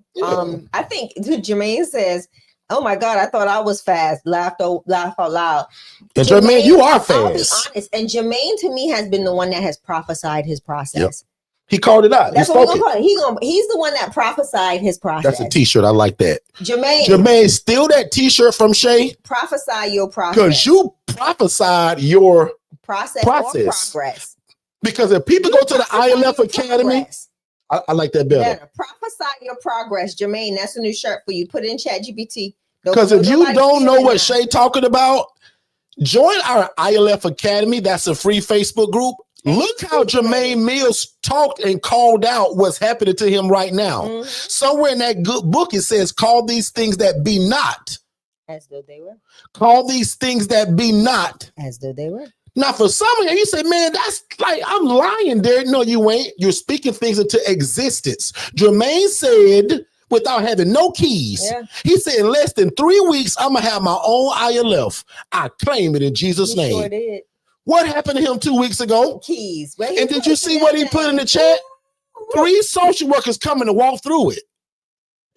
I think Jermaine says, oh my God, I thought I was fast. Laugh out loud. And Jermaine, you are fast. I'll be honest. And Jermaine to me has been the one that has prophesied his process. He called it out. That's what we're gonna call it. He's the one that prophesied his process. That's a t-shirt. I like that. Jermaine, steal that t-shirt from Shay. Prophesy your process. Because you prophesied your process. Or progress. Because if people go to the ILF Academy, I like that better. Prophesy your progress, Jermaine. That's a new shirt for you. Put it in ChatGPT. Because if you don't know what Shay talking about, join our ILF Academy. That's a free Facebook group. Look how Jermaine Mills talked and called out what's happening to him right now. Somewhere in that good book, it says, call these things that be not. As though they were. Call these things that be not. As though they were. Now, for some of you say, man, that's like, I'm lying, Derrick. No, you ain't. You're speaking things into existence. Jermaine said, without having no keys, he said, in less than 3 weeks, I'm going to have my own ILF. I claim it in Jesus' name. Sure did. What happened to him 2 weeks ago? Keys. And did you see what he put in the chat? 3 social workers coming to walk through it.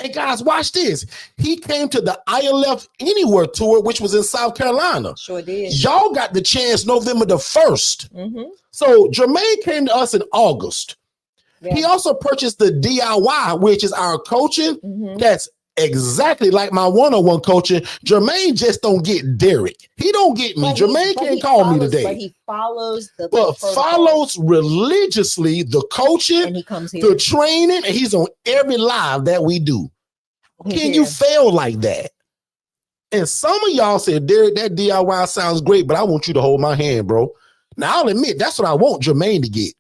And guys, watch this. He came to the ILF Anywhere tour, which was in South Carolina. Sure did. Y'all got the chance November the 1st. So Jermaine came to us in August. Yeah. He also purchased the DIY, which is our coaching. That's exactly like my one-on-one coaching. Jermaine just don't get Derrick. He don't get me. Jermaine can't call me today. But he follows follows religiously the coaching, and he comes here. The training, and he's on every live that we do. Can you fail like that? And some of y'all said, Derrick, that DIY sounds great, but I want you to hold my hand, bro. Now, I'll admit, that's what I want Jermaine to get.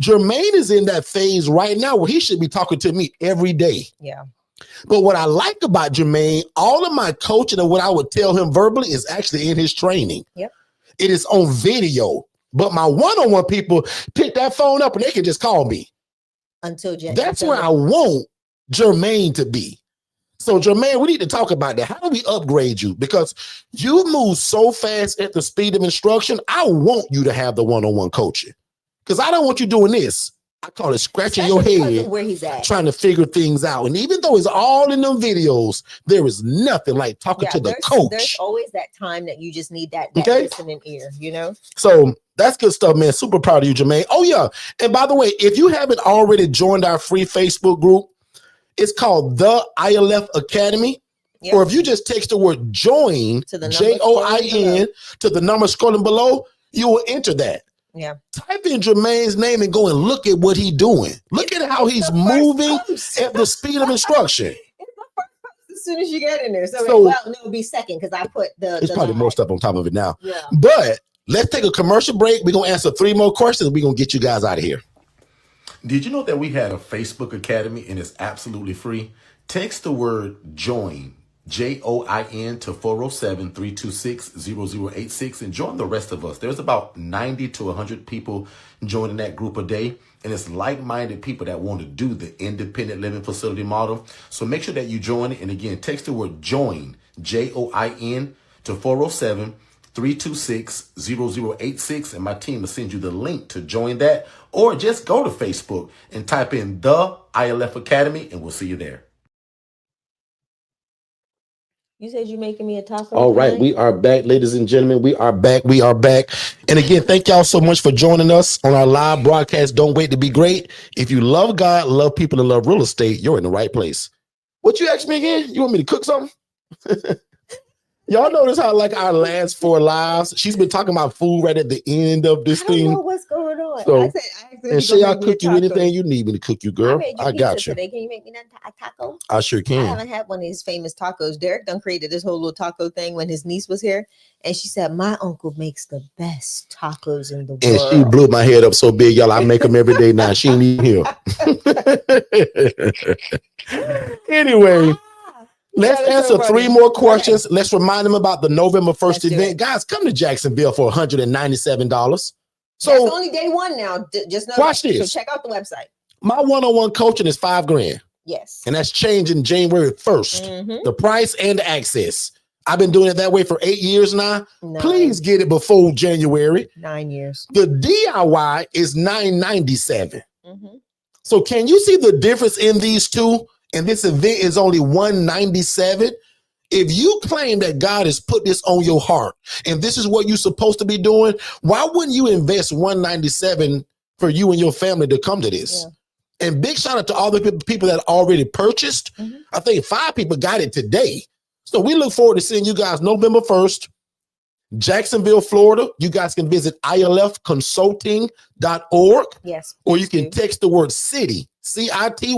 Jermaine is in that phase right now where he should be talking to me every day. Yeah. But what I like about Jermaine, all of my coaching and what I would tell him verbally is actually in his training. Yep. It is on video. But my one-on-one people pick that phone up and they can just call me. That's where I want Jermaine to be. So Jermaine, we need to talk about that. How do we upgrade you? Because you move so fast at the speed of instruction. I want you to have the one-on-one coaching. Because I don't want you doing this. I call it scratching your head, where he's at, trying to figure things out. And even though it's all in them videos, there is nothing like talking to the coach. There's always that time that you just need that listening ear, you know? So that's good stuff, man. Super proud of you, Jermaine. Oh, yeah. And by the way, if you haven't already joined our free Facebook group, it's called The ILF Academy. Yep. Or if you just text the word join, JOIN, to the number scrolling below, you will enter that. Yeah. Type in Jermaine's name and go and look at what he's doing. Look at how he's moving at the speed of instruction. It's the first post as soon as you get in there. So it'll be second because I put it's probably more stuff on top of it now. Yeah. But let's take a commercial break. We're going to answer 3 more questions. We're going to get you guys out of here. Did you know that we had a Facebook Academy and it's absolutely free? Text the word join. JOIN to 407-326-0086 and join the rest of us. There's about 90 to 100 people joining that group a day, and it's like-minded people that want to do the independent living facility model. So make sure that you join it. And again, text the word join, JOIN to 407-326-0086, and my team will send you the link to join that, or just go to Facebook and type in The ILF Academy, and we'll see you there. You said you're making me a taco. All right, we are back, ladies and gentlemen. We are back. We are back. And again, thank y'all so much for joining us on our live broadcast. Don't wait to be great. If you love God, love people, and love real estate, you're in the right place. What you asked me again? You want me to cook something? Y'all notice how like our last 4 lives, she's been talking about food right at the end of this thing. I don't know what's going on. So, and Shay, I'll cook you anything you need me to cook you, girl. I got you. Today. Can you make me a taco? I sure can. I haven't had one of these famous tacos. Derrick done created this whole little taco thing when his niece was here. And she said, my uncle makes the best tacos in the world. And she blew my head up so big, y'all. I make them every day now. She ain't even here. Anyway. Let's answer 3 more questions. Let's remind them about the November 1st event. Guys, come to Jacksonville for $197. So it's only day 1 now. Just know watch this. So check out the website. My one-on-one coaching is $5,000. Yes. And that's changing January 1st. The price and the access. I've been doing it that way for 8 years now. Please get it before January. 9 years. The DIY is $997. So can you see the difference in these two? And this event is only $197. If you claim that God has put this on your heart and this is what you're supposed to be doing, why wouldn't you invest $197 for you and your family to come to this? Yeah. And big shout out to all the people that already purchased. I think 5 people got it today. So we look forward to seeing you guys November 1st, Jacksonville, Florida. You guys can visit ilfconsulting.org. Yes. Or you can text the word city, CITY,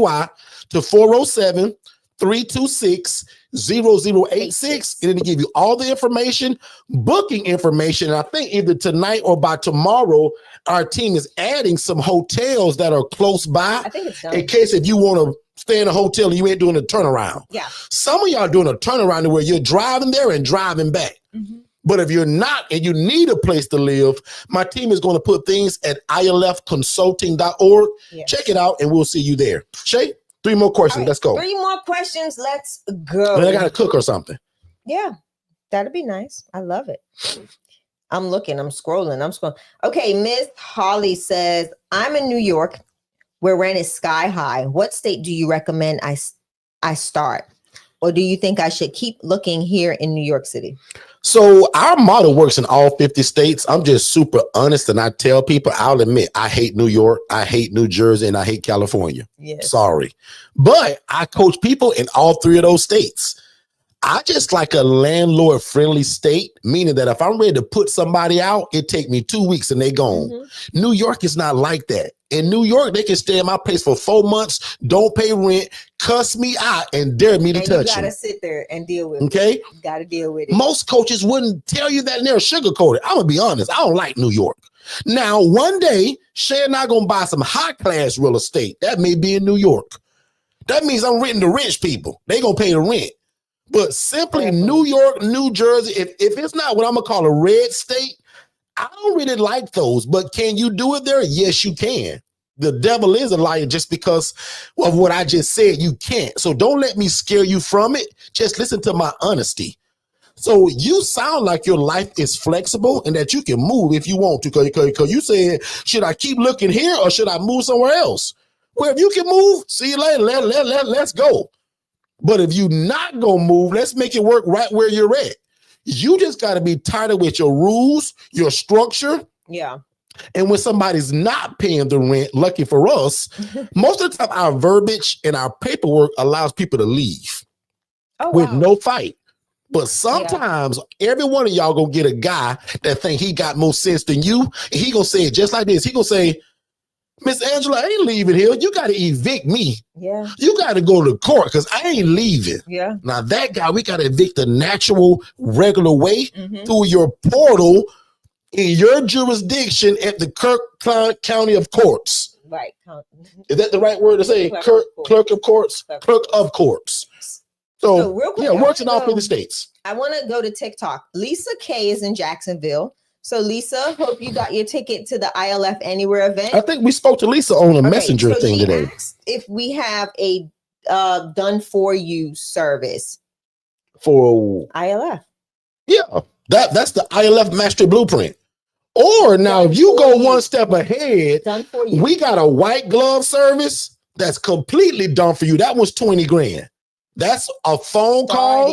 to 407-326-0086. And it'll give you all the information, booking information. And I think either tonight or by tomorrow, our team is adding some hotels that are close by. I think it's done. In case if you want to stay in a hotel and you ain't doing a turnaround. Yeah. Some of y'all doing a turnaround where you're driving there and driving back. But if you're not and you need a place to live, my team is going to put things at ilfconsulting.org. Yes. Check it out and we'll see you there. Shay, 3 more questions. Right. Let's go. 3 more questions. Let's go. And I got to cook or something. Yeah, that'd be nice. I love it. I'm looking. I'm scrolling. Okay, Miss Holly says, I'm in New York where rent is sky high. What state do you recommend I I start? Or do you think I should keep looking here in New York City? So our model works in all 50 states. I'm just super honest, and I tell people, I'll admit, I hate New York, I hate New Jersey, and I hate California. Yes. Sorry. But I coach people in all 3 of those states. I just like a landlord-friendly state, meaning that if I'm ready to put somebody out, it take me 2 weeks and they gone. Mm-hmm. New York is not like that. In New York, they can stay in my place for 4 months, don't pay rent, cuss me out, and dare me to touch them. You gotta sit there and deal with it. You gotta deal with it. Most coaches wouldn't tell you that, and they're sugarcoated. I'm gonna be honest, I don't like New York. Now, one day, Shay and I gonna buy some high-class real estate. That may be in New York. That means I'm renting to rich people. They gonna pay the rent. But simply New York, New Jersey, if it's not what I'm gonna call a red state, I don't really like those. But can you do it there? Yes, you can. The devil is a liar just because of what I just said. You can't. So don't let me scare you from it. Just listen to my honesty. So you sound like your life is flexible and that you can move if you want to. Because you said, should I keep looking here or should I move somewhere else? Well, if you can move, see you later. Let's go. But if you not gonna move, let's make it work right where you're at. You just got to be tighter with your rules, your structure. Yeah. And when somebody's not paying the rent, lucky for us, most of the time our verbiage and our paperwork allows people to leave with no fight. But sometimes every one of y'all gonna get a guy that think he got more sense than you, and he gonna say it just like this. He gonna say, Miss Angela, I ain't leaving here. You got to evict me. Yeah. You got to go to court because I ain't leaving. Yeah. Now that guy, we got to evict the natural, regular way through your portal in your jurisdiction at the Kirk County of Courts. Right. Is that the right word to say? Clerk of Courts. Clerk of Courts. So real quick, works in all 50 states. I want to go to TikTok. Lisa K is in Jacksonville. So Lisa, hope you got your ticket to the ILF Anywhere event. I think we spoke to Lisa on a messenger thing today. If we have a done for you service for ILF. Yeah, that's the ILF Mastery Blueprint. Or now, if you go one step ahead, we got a white glove service that's completely done for you. That was 20 grand. That's a phone call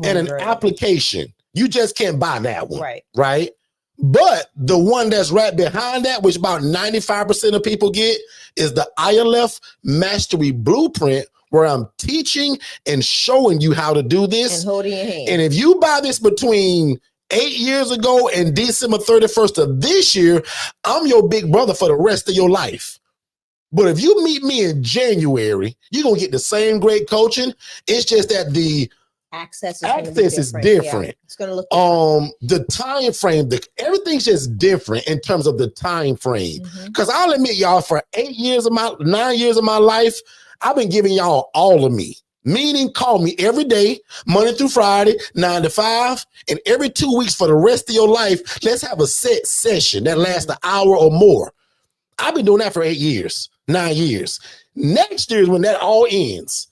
and an application. You just can't buy that one. Right. But the one that's right behind that, which about 95% of people get, is the ILF Mastery Blueprint, where I'm teaching and showing you how to do this. And holding your hand. And if you buy this between 8 years ago and December 31st of this year, I'm your big brother for the rest of your life. But if you meet me in January, you're going to get the same great coaching. It's just that the access is different. Yeah, it's going to look different. The time frame, everything's just different in terms of the time frame. Because I'll admit, y'all, for 9 years of my life, I've been giving y'all all of me. Meaning, call me every day, Monday through Friday, 9 to 5, and every 2 weeks for the rest of your life, let's have a set session that lasts an hour or more. I've been doing that for 8 years, 9 years. Next year is when that all ends.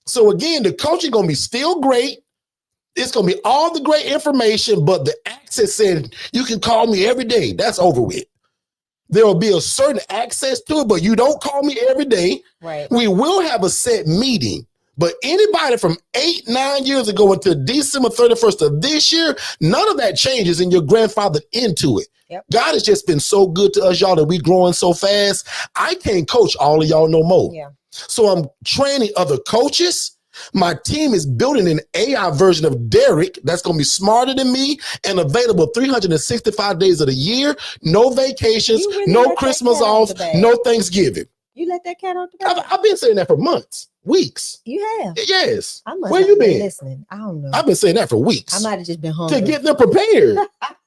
So again, the coaching going to be still great. It's going to be all the great information, but the access said you can call me every day. That's over with. There will be a certain access to it, but you don't call me every day. Right. We will have a set meeting, but anybody from 8-9 years ago until December 31st of this year, none of that changes, and you're grandfathered into it. Yep. God has just been so good to us, y'all, that we growing so fast. I can't coach all of y'all no more. Yeah. So I'm training other coaches. My team is building an AI version of Derrick that's going to be smarter than me and available 365 days of the year. No vacations, no Christmas off, no Thanksgiving. You let that cat out the bag? I've been saying that for months, weeks. You have? Yes. I Where you been? Listening. I don't know. I've been saying that for weeks. I might have just been hungry. To get them prepared.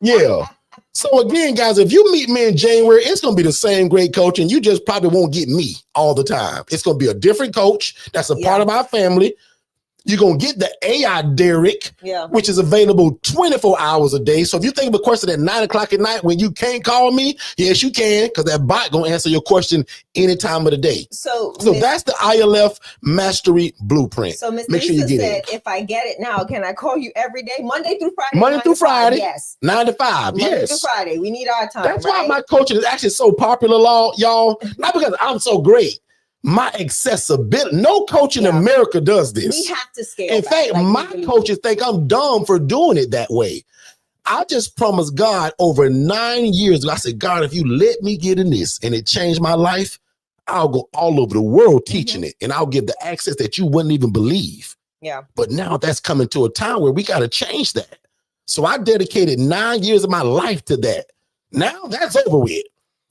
Yeah. So again, guys, if you meet me in January, it's going to be the same great coach, and you just probably won't get me all the time. It's going to be a different coach that's a part of our family. You're going to get the AI Derrick, which is available 24 hours a day. So if you think of a question at 9 o'clock at night when you can't call me, yes, you can, because that bot going to answer your question any time of the day. So that's the ILF Mastery Blueprint. So Ms. Lisa said, if I get it now, can I call you every day, Monday through Friday? Monday through Friday, yes. 9 to 5, Monday through Friday. We need our time. That's why my coaching is actually so popular, y'all. Not because I'm so great, my accessibility. No coach in America does this. We have to scale In back. fact, my coaches think I'm dumb for doing it that way. I just promised God over 9 years. I said, God, if you let me get in this and it changed my life, I'll go all over the world teaching it, and I'll give the access that you wouldn't even believe. Yeah. But now that's coming to a time where we got to change that. So I dedicated 9 years of my life to that. Now that's over with.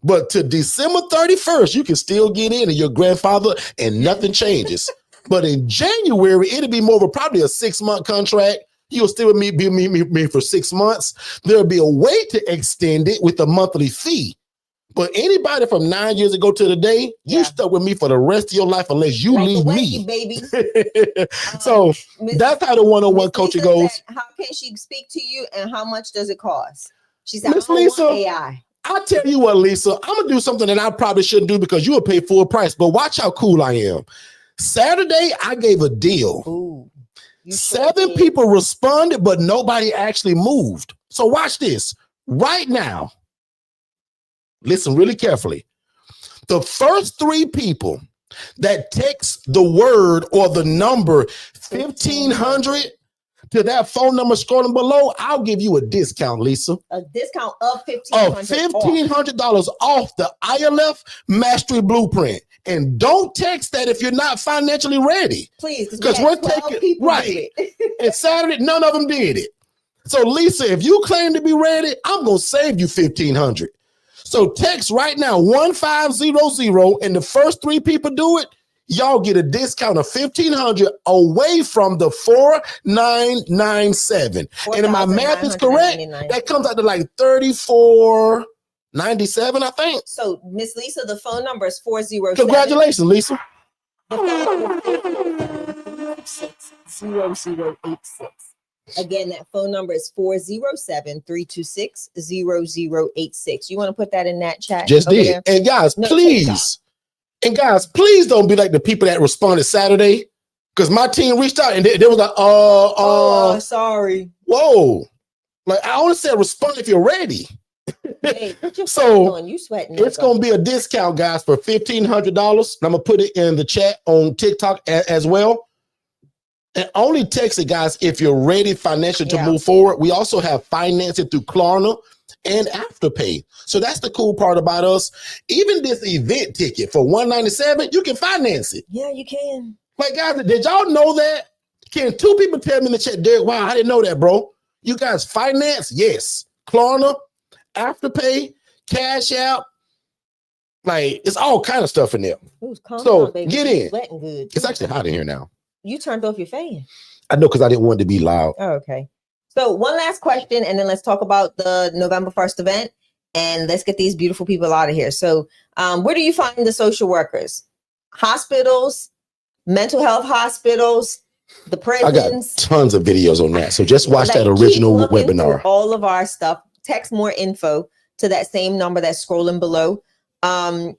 But to December 31st, you can still get in and your grandfather and nothing changes. But in January, it'll be more of probably a 6-month contract. You'll still be me for 6 months. There'll be a way to extend it with a monthly fee. But anybody from 9 years ago to today, you stuck with me for the rest of your life unless you leave me. Baby. So that's how the one-on-one coaching goes. How can she speak to you and how much does it cost? She said, Miss Lisa, AI. I'll tell you what, Lisa, I'm going to do something that I probably shouldn't do because you will pay full price. But watch how cool I am. Saturday, I gave a deal. Ooh, 7 people responded, but nobody actually moved. So watch this. Right now, listen really carefully. The first 3 people that text the word or the number 1500 to that phone number scrolling below, I'll give you a discount, Lisa. A discount of $1,500 off the ILF Mastery Blueprint. And don't text that if you're not financially ready. Please, because we're taking right. And Saturday, none of them did it. So Lisa, if you claim to be ready, I'm gonna save you $1,500. So text right now 1500, and the first 3 people do it, y'all get a discount of $1,500 away from the $4,997. And if my math is correct, that comes out to like $3,497, I think. So Miss Lisa, the phone number is 407. Congratulations, Lisa. 0086. Again, that phone number is 407-326-0086. You want to put that in that chat? Just did. There? And guys, please don't be like the people that responded Saturday, because my team reached out and they was like, sorry. Whoa. Like, I only said respond if you're ready. Hey, so you sweating? It's going to be a discount, guys, for $1,500. I'm going to put it in the chat on TikTok as well. And only text it, guys, if you're ready financially to move forward. We also have financing through Klarna and Afterpay. So that's the cool part about us. Even this event ticket for $197, you can finance it. Yeah, you can. Like, guys, did y'all know that? Can 2 people tell me in the chat, Derrick, wow, I didn't know that, bro. You guys finance? Yes. Klarna, Afterpay, Cash App. Like, it's all kind of stuff in there. So get in. Good. It's actually hot in here now. You turned off your fan. I know, because I didn't want it to be loud. Oh, okay. So one last question, and then let's talk about the November 1st event, and let's get these beautiful people out of here. So where do you find the social workers? Hospitals, mental health hospitals, the prisons? I got tons of videos on that. So just watch that original webinar. All of our stuff. Text more info to that same number that's scrolling below. And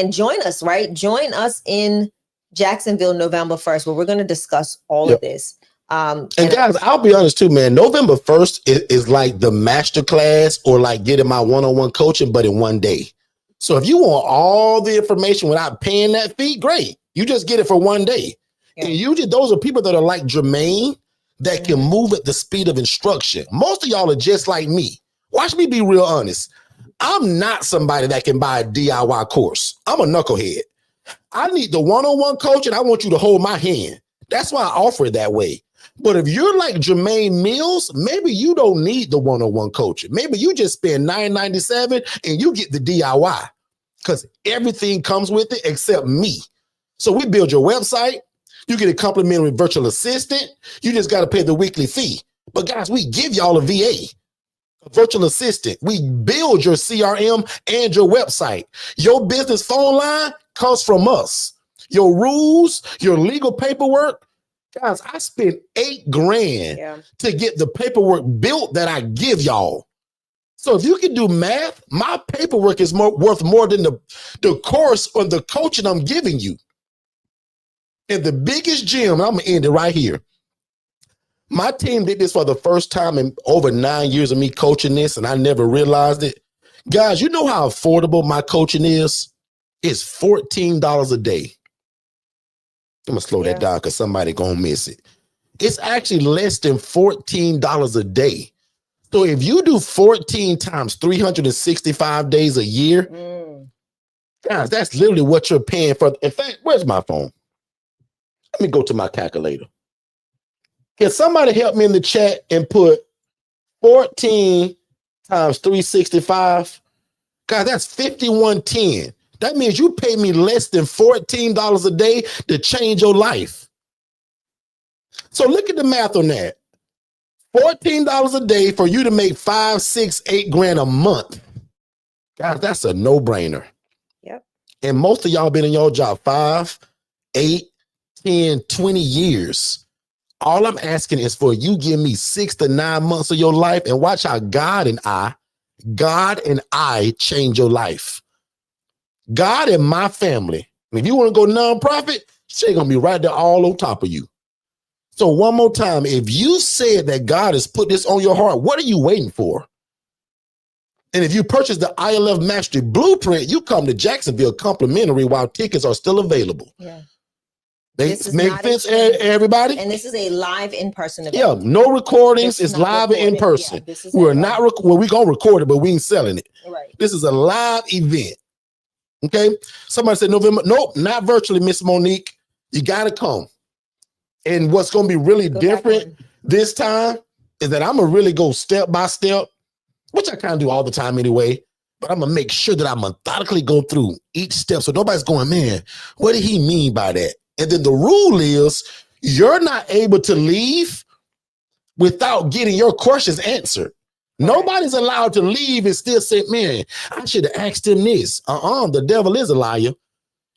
join us, right? Join us in Jacksonville, November 1st, where we're going to discuss all of this. And guys, I'll be honest too, man. November 1st is like the master class, or like getting my one-on-one coaching, but in one day. So if you want all the information without paying that fee, great. You just get it for one day. And usually those are people that are like Jermaine, that can move at the speed of instruction. Most of y'all are just like me. Watch me be real honest. I'm not somebody that can buy a DIY course. I'm a knucklehead. I need the one-on-one coaching. I want you to hold my hand. That's why I offer it that way. But if you're like Jermaine Mills, maybe you don't need the one-on-one coaching. Maybe you just spend $9.97 and you get the DIY, because everything comes with it except me. So we build your website. You get a complimentary virtual assistant. You just got to pay the weekly fee. But guys, we give y'all a VA. A virtual assistant. We build your CRM and your website. Your business phone line comes from us. Your rules, your legal paperwork. Guys, I spent $8,000 to get the paperwork built that I give y'all. So if you can do math, my paperwork is worth more than the course or the coaching I'm giving you. And the biggest gem, and I'm going to end it right here. My team did this for the first time in over 9 years of me coaching this, and I never realized it. Guys, you know how affordable my coaching is? It's $14 a day. I'm gonna slow that down because somebody gonna miss it. It's actually less than $14 a day. So if you do 14 times 365 days a year, guys, that's literally what you're paying for. In fact, where's my phone? Let me go to my calculator. Can somebody help me in the chat and put 14 times 365? God, that's 5110. That means you pay me less than $14 a day to change your life. So look at the math on that. $14 a day for you to make 5, 6, 8 grand a month. Guys, that's a no-brainer. Yep. And most of y'all been in your job 5, 8, 10, 20 years. All I'm asking is for you give me 6 to 9 months of your life and watch how God and I change your life. God and my family. If you want to go nonprofit, she's going to be right there all on top of you. So one more time, if you said that God has put this on your heart, what are you waiting for? And if you purchase the ILF Mastery Blueprint, you come to Jacksonville complimentary while tickets are still available. Yeah. They make sense, everybody? And this is a live in-person event. Yeah, no recordings. It's live and in person. Yeah, we're not, we're going to record it, but we ain't selling it. Right. This is a live event. Okay. Somebody said November. Nope, not virtually, Miss Monique. You got to come. And what's going to be really different this time is that I'm going to really go step by step, which I kind of do all the time anyway, but I'm going to make sure that I methodically go through each step. So nobody's going, man, what did he mean by that? And then the rule is you're not able to leave without getting your questions answered. Nobody's allowed to leave and still say, man, I should have asked him this. The devil is a liar.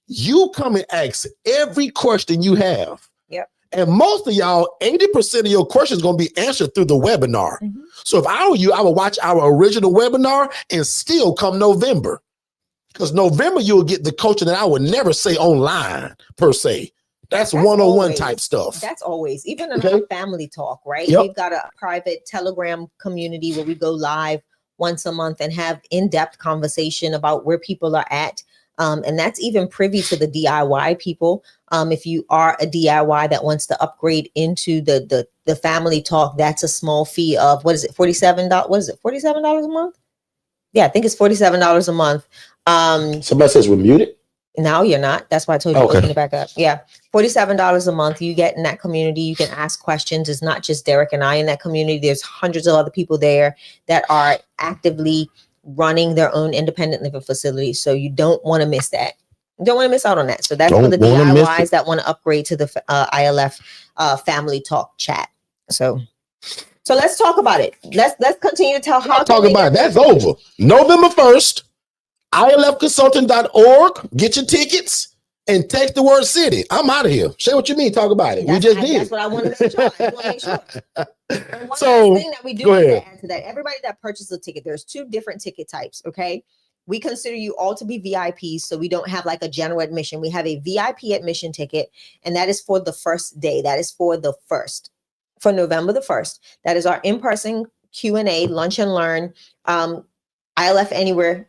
You come and ask every question you have. Yep. And most of y'all, 80% of your questions going to be answered through the webinar. Mm-hmm. So if I were you, I would watch our original webinar and still come November. Because November, you'll get the coaching that I would never say online per se. That's one-on-one type stuff. That's always, even in our family talk, right? Yep. We've got a private Telegram community where we go live once a month and have in-depth conversation about where people are at. And that's even privy to the DIY people. If you are a DIY that wants to upgrade into the family talk, that's a small fee of, what is it, $47? What is it, $47 a month? Yeah, I think it's $47 a month. Somebody says we're muted. No, you're not. That's why I told you to open it back up. Yeah. $47 a month. You get in that community. You can ask questions. It's not just Derrick and I in that community. There's hundreds of other people there that are actively running their own independent living facilities. So you don't want to miss that. You don't want to miss out on that. So that's for the DIYs that want to upgrade to the ILF family talk chat. So let's talk about it. Let's continue to tell how to talk about it. That's over. November 1st. ILFconsulting.org. Get your tickets and text the word city. I'm out of here. Shay, what you mean? Talk about it. We just did. That's what I wanted to make sure. I want to make sure. One thing that we do want to add to that, everybody that purchases a ticket, there's 2 different ticket types. Okay. We consider you all to be VIPs. So we don't have like a general admission. We have a VIP admission ticket, and that is for the first day. That is for November the 1st. That is our in-person Q&A, lunch and learn, ILF Anywhere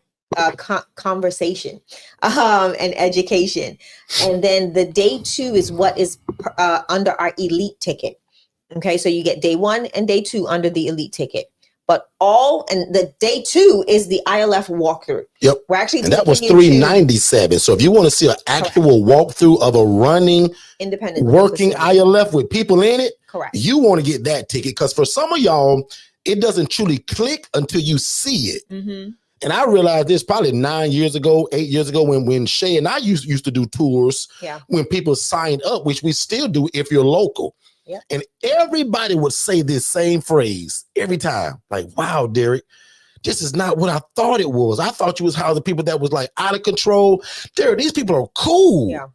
conversation and education. And then the day 2 is what is under our elite ticket. Okay, so you get day 1 and day 2 under the elite ticket. But the day 2 is the ILF walkthrough. Yep. We're actually, and that was $397. So if you want to see an actual walkthrough of a running independent working ILF with people in it, correct, you want to get that ticket, because for some of y'all, it doesn't truly click until you see it. Mm-hmm. And I realized this probably 8 years ago, when Shay and I used to do tours, when people signed up, which we still do if you're local. Yeah. And everybody would say this same phrase every time. Like, wow, Derrick, this is not what I thought it was. I thought you was housing people that was like out of control. Derrick, these people are cool. Yeah.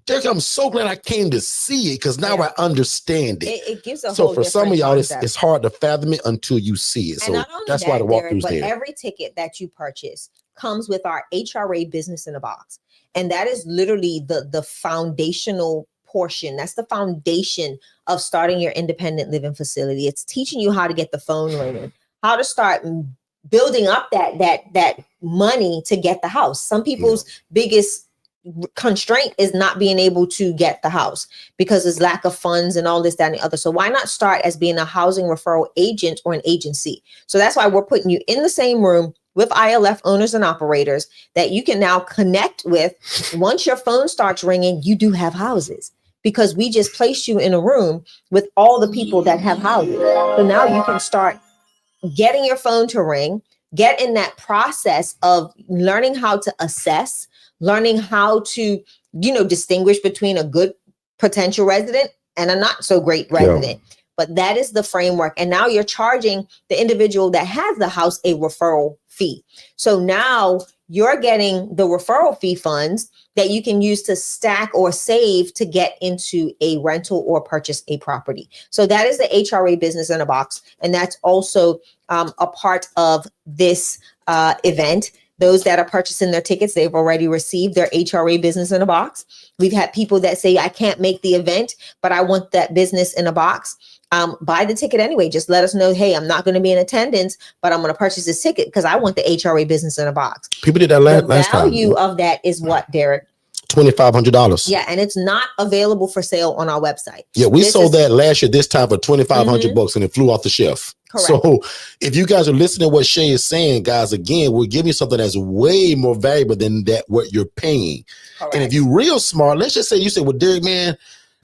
Derrick, I'm so glad I came to see it, because now I understand it. It gives a so for some of y'all, it's hard to fathom it until you see it. So that's why the walkthrough's there. Every ticket that you purchase comes with our HRA business in a box. And that is literally the foundational portion. That's the foundation of starting your independent living facility. It's teaching you how to get the phone ringing, how to start building up that money to get the house. Some people's biggest constraint is not being able to get the house because there's lack of funds and all this, that, and the other. So why not start as being a housing referral agent or an agency? So that's why we're putting you in the same room with ILF owners and operators that you can now connect with. Once your phone starts ringing, you do have houses, because we just placed you in a room with all the people that have houses. So now you can start getting your phone to ring, get in that process of learning how to assess, learning how to, distinguish between a good potential resident and a not so great resident. Yeah. But that is the framework. And now you're charging the individual that has the house a referral fee. So now you're getting the referral fee funds that you can use to stack or save to get into a rental or purchase a property. So that is the HRA Business in a Box. And that's also a part of this event. Those that are purchasing their tickets, they've already received their HRA Business in a Box. We've had people that say, I can't make the event, but I want that business in a box. Buy the ticket anyway. Just let us know, hey, I'm not going to be in attendance, but I'm going to purchase this ticket because I want the HRA Business in a Box. People did that last time. The value of that is what, Derrick? $2,500. Yeah, and it's not available for sale on our website. Yeah, we sold that last year, this time for $2,500 and it flew off the shelf. Correct. So if you guys are listening to what Shay is saying, guys, again, we're giving you something that's way more valuable than that what you're paying. Correct. And if you're real smart, let's just say you say, well, Derrick, man,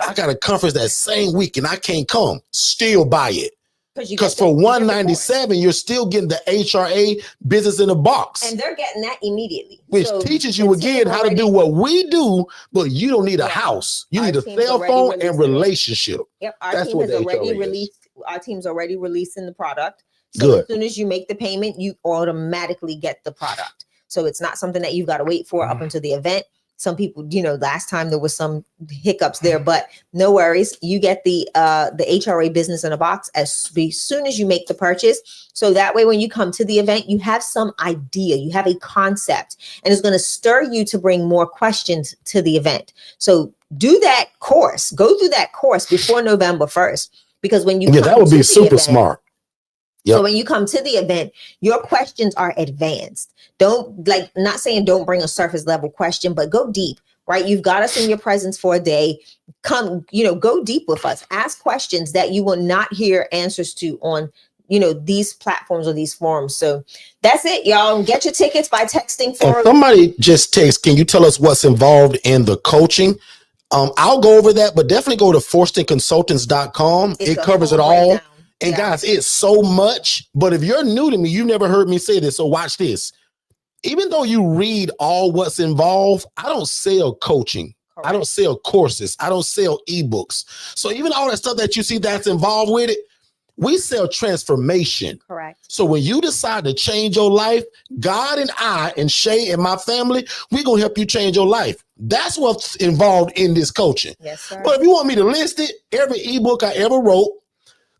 I got a conference that same week and I can't come. Still buy it. Because for $197, you're still getting the HRA Business in a Box. And they're getting that immediately. Which teaches you again how to do what we do, but you don't need a house. You need a cell phone and relationship. Yep. Our team has already released. Our team's already releasing the product. So Good. As soon as you make the payment, you automatically get the product. So it's not something that you've got to wait for up until the event. Some people, last time there was some hiccups there, but no worries. You get the HRA Business in a Box as soon as you make the purchase. So that way, when you come to the event, you have some idea, you have a concept, and it's going to stir you to bring more questions to the event. So do that course, go through that course before November 1st, because when you that would be super smart. Yep. So when you come to the event, your questions are advanced. Not saying don't bring a surface level question, but go deep, right? You've got us in your presence for a day. Come, go deep with us. Ask questions that you will not hear answers to on, these platforms or these forums. So that's it, y'all. Get your tickets by texting. Somebody just text, can you tell us what's involved in the coaching? I'll go over that, but definitely go to forstonconsultants.com. It covers it all. And guys, it's so much, but if you're new to me, you never heard me say this. So watch this. Even though you read all what's involved, I don't sell coaching. Correct. I don't sell courses. I don't sell ebooks. So even all that stuff that you see that's involved with it, we sell transformation. Correct. So when you decide to change your life, God and I and Shay and my family, we're going to help you change your life. That's what's involved in this coaching. Yes, sir. But if you want me to list it, every ebook I ever wrote,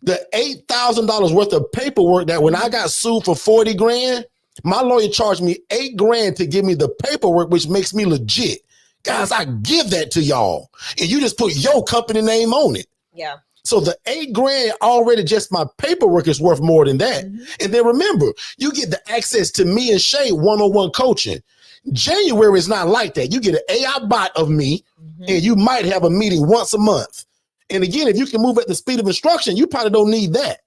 the $8,000 worth of paperwork that when I got sued for 40 grand, my lawyer charged me $8 grand to give me the paperwork, which makes me legit. Guys, I give that to y'all. And you just put your company name on it. Yeah. So the $8 grand already, just my paperwork is worth more than that. Mm-hmm. And then remember, you get the access to me and Shay one-on-one coaching. January is not like that. You get an AI bot of me, and you might have a meeting once a month. And again, if you can move at the speed of instruction, you probably don't need that.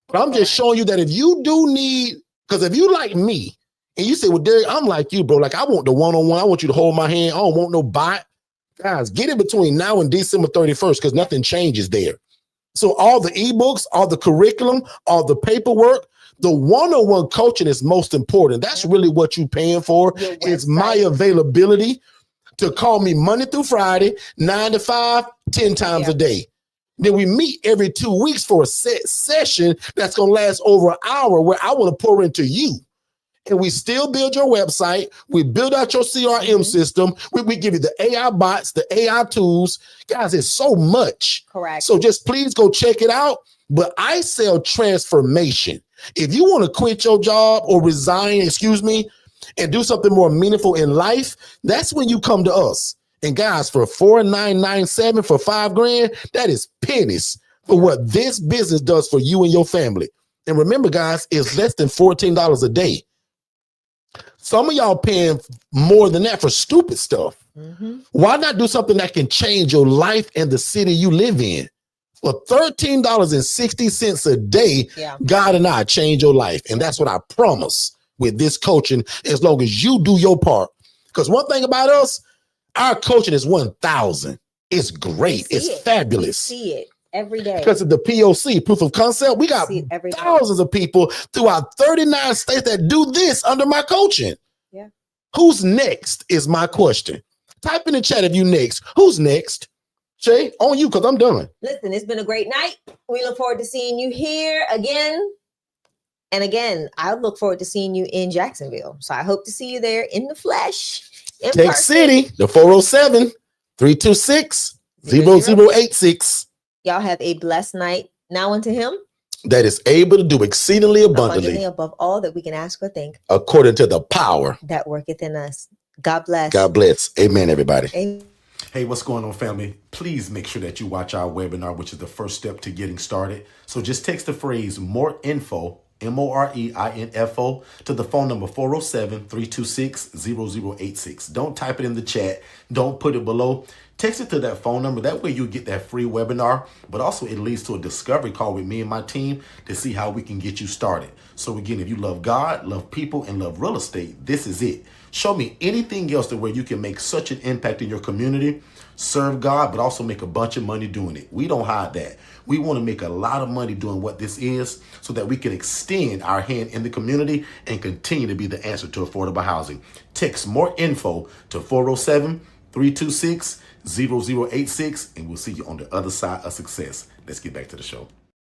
But I'm just showing you that if you do need, because if you like me and you say, well, Derrick, I'm like you, bro. Like, I want the one-on-one. I want you to hold my hand. I don't want no bot. Guys, get it between now and December 31st because nothing changes there. So all the ebooks, all the curriculum, all the paperwork, the one-on-one coaching is most important. That's really what you're paying for. It's my availability to call me Monday through Friday, 9 to 5, 10 times a day. Then we meet every 2 weeks for a set session that's going to last over an hour where I want to pour into you. And we still build your website. We build out your CRM system. We give you the AI bots, the AI tools. Guys, it's so much. Correct. So just please go check it out. But I sell transformation. If you want to quit your job or resign, and do something more meaningful in life, that's when you come to us. And guys, for $4,997 for $5 grand, that is pennies for what this business does for you and your family. And remember, guys, it's less than $14 a day. Some of y'all paying more than that for stupid stuff. Why not do something that can change your life and the city you live in? For $13.60 a day, God and I change your life. And that's what I promise with this coaching, as long as you do your part. Because one thing about us, our coaching is 1,000. It's great. It's fabulous. We see it every day. Because of the POC, proof of concept, we got thousands of people throughout 39 states that do this under my coaching. Yeah. Who's next is my question. Type in the chat if you next. Who's next? Shay, on you, because I'm done. Listen, it's been a great night. We look forward to seeing you here again. And again, I look forward to seeing you in Jacksonville. So I hope to see you there in the flesh. Tech City, the 407-326-0086. Y'all have a blessed night. Now unto him that is able to do exceedingly abundantly above all that we can ask or think, according to the power that worketh in us. God bless. God bless. Amen, everybody. Amen. Hey, what's going on, family? Please make sure that you watch our webinar, which is the first step to getting started. So just text the phrase more info, MOREINFO, to the phone number 407-326-0086. Don't type it in the chat. Don't put it below. Text it to that phone number. That way you get that free webinar, but also it leads to a discovery call with me and my team to see how we can get you started. So again, if you love God, love people, and love real estate, this is it. Show me anything else to where you can make such an impact in your community, serve God, but also make a bunch of money doing it. We don't hide that. We want to make a lot of money doing what this is so that we can extend our hand in the community and continue to be the answer to affordable housing. Text more info to 407-326-0086, and we'll see you on the other side of success. Let's get back to the show.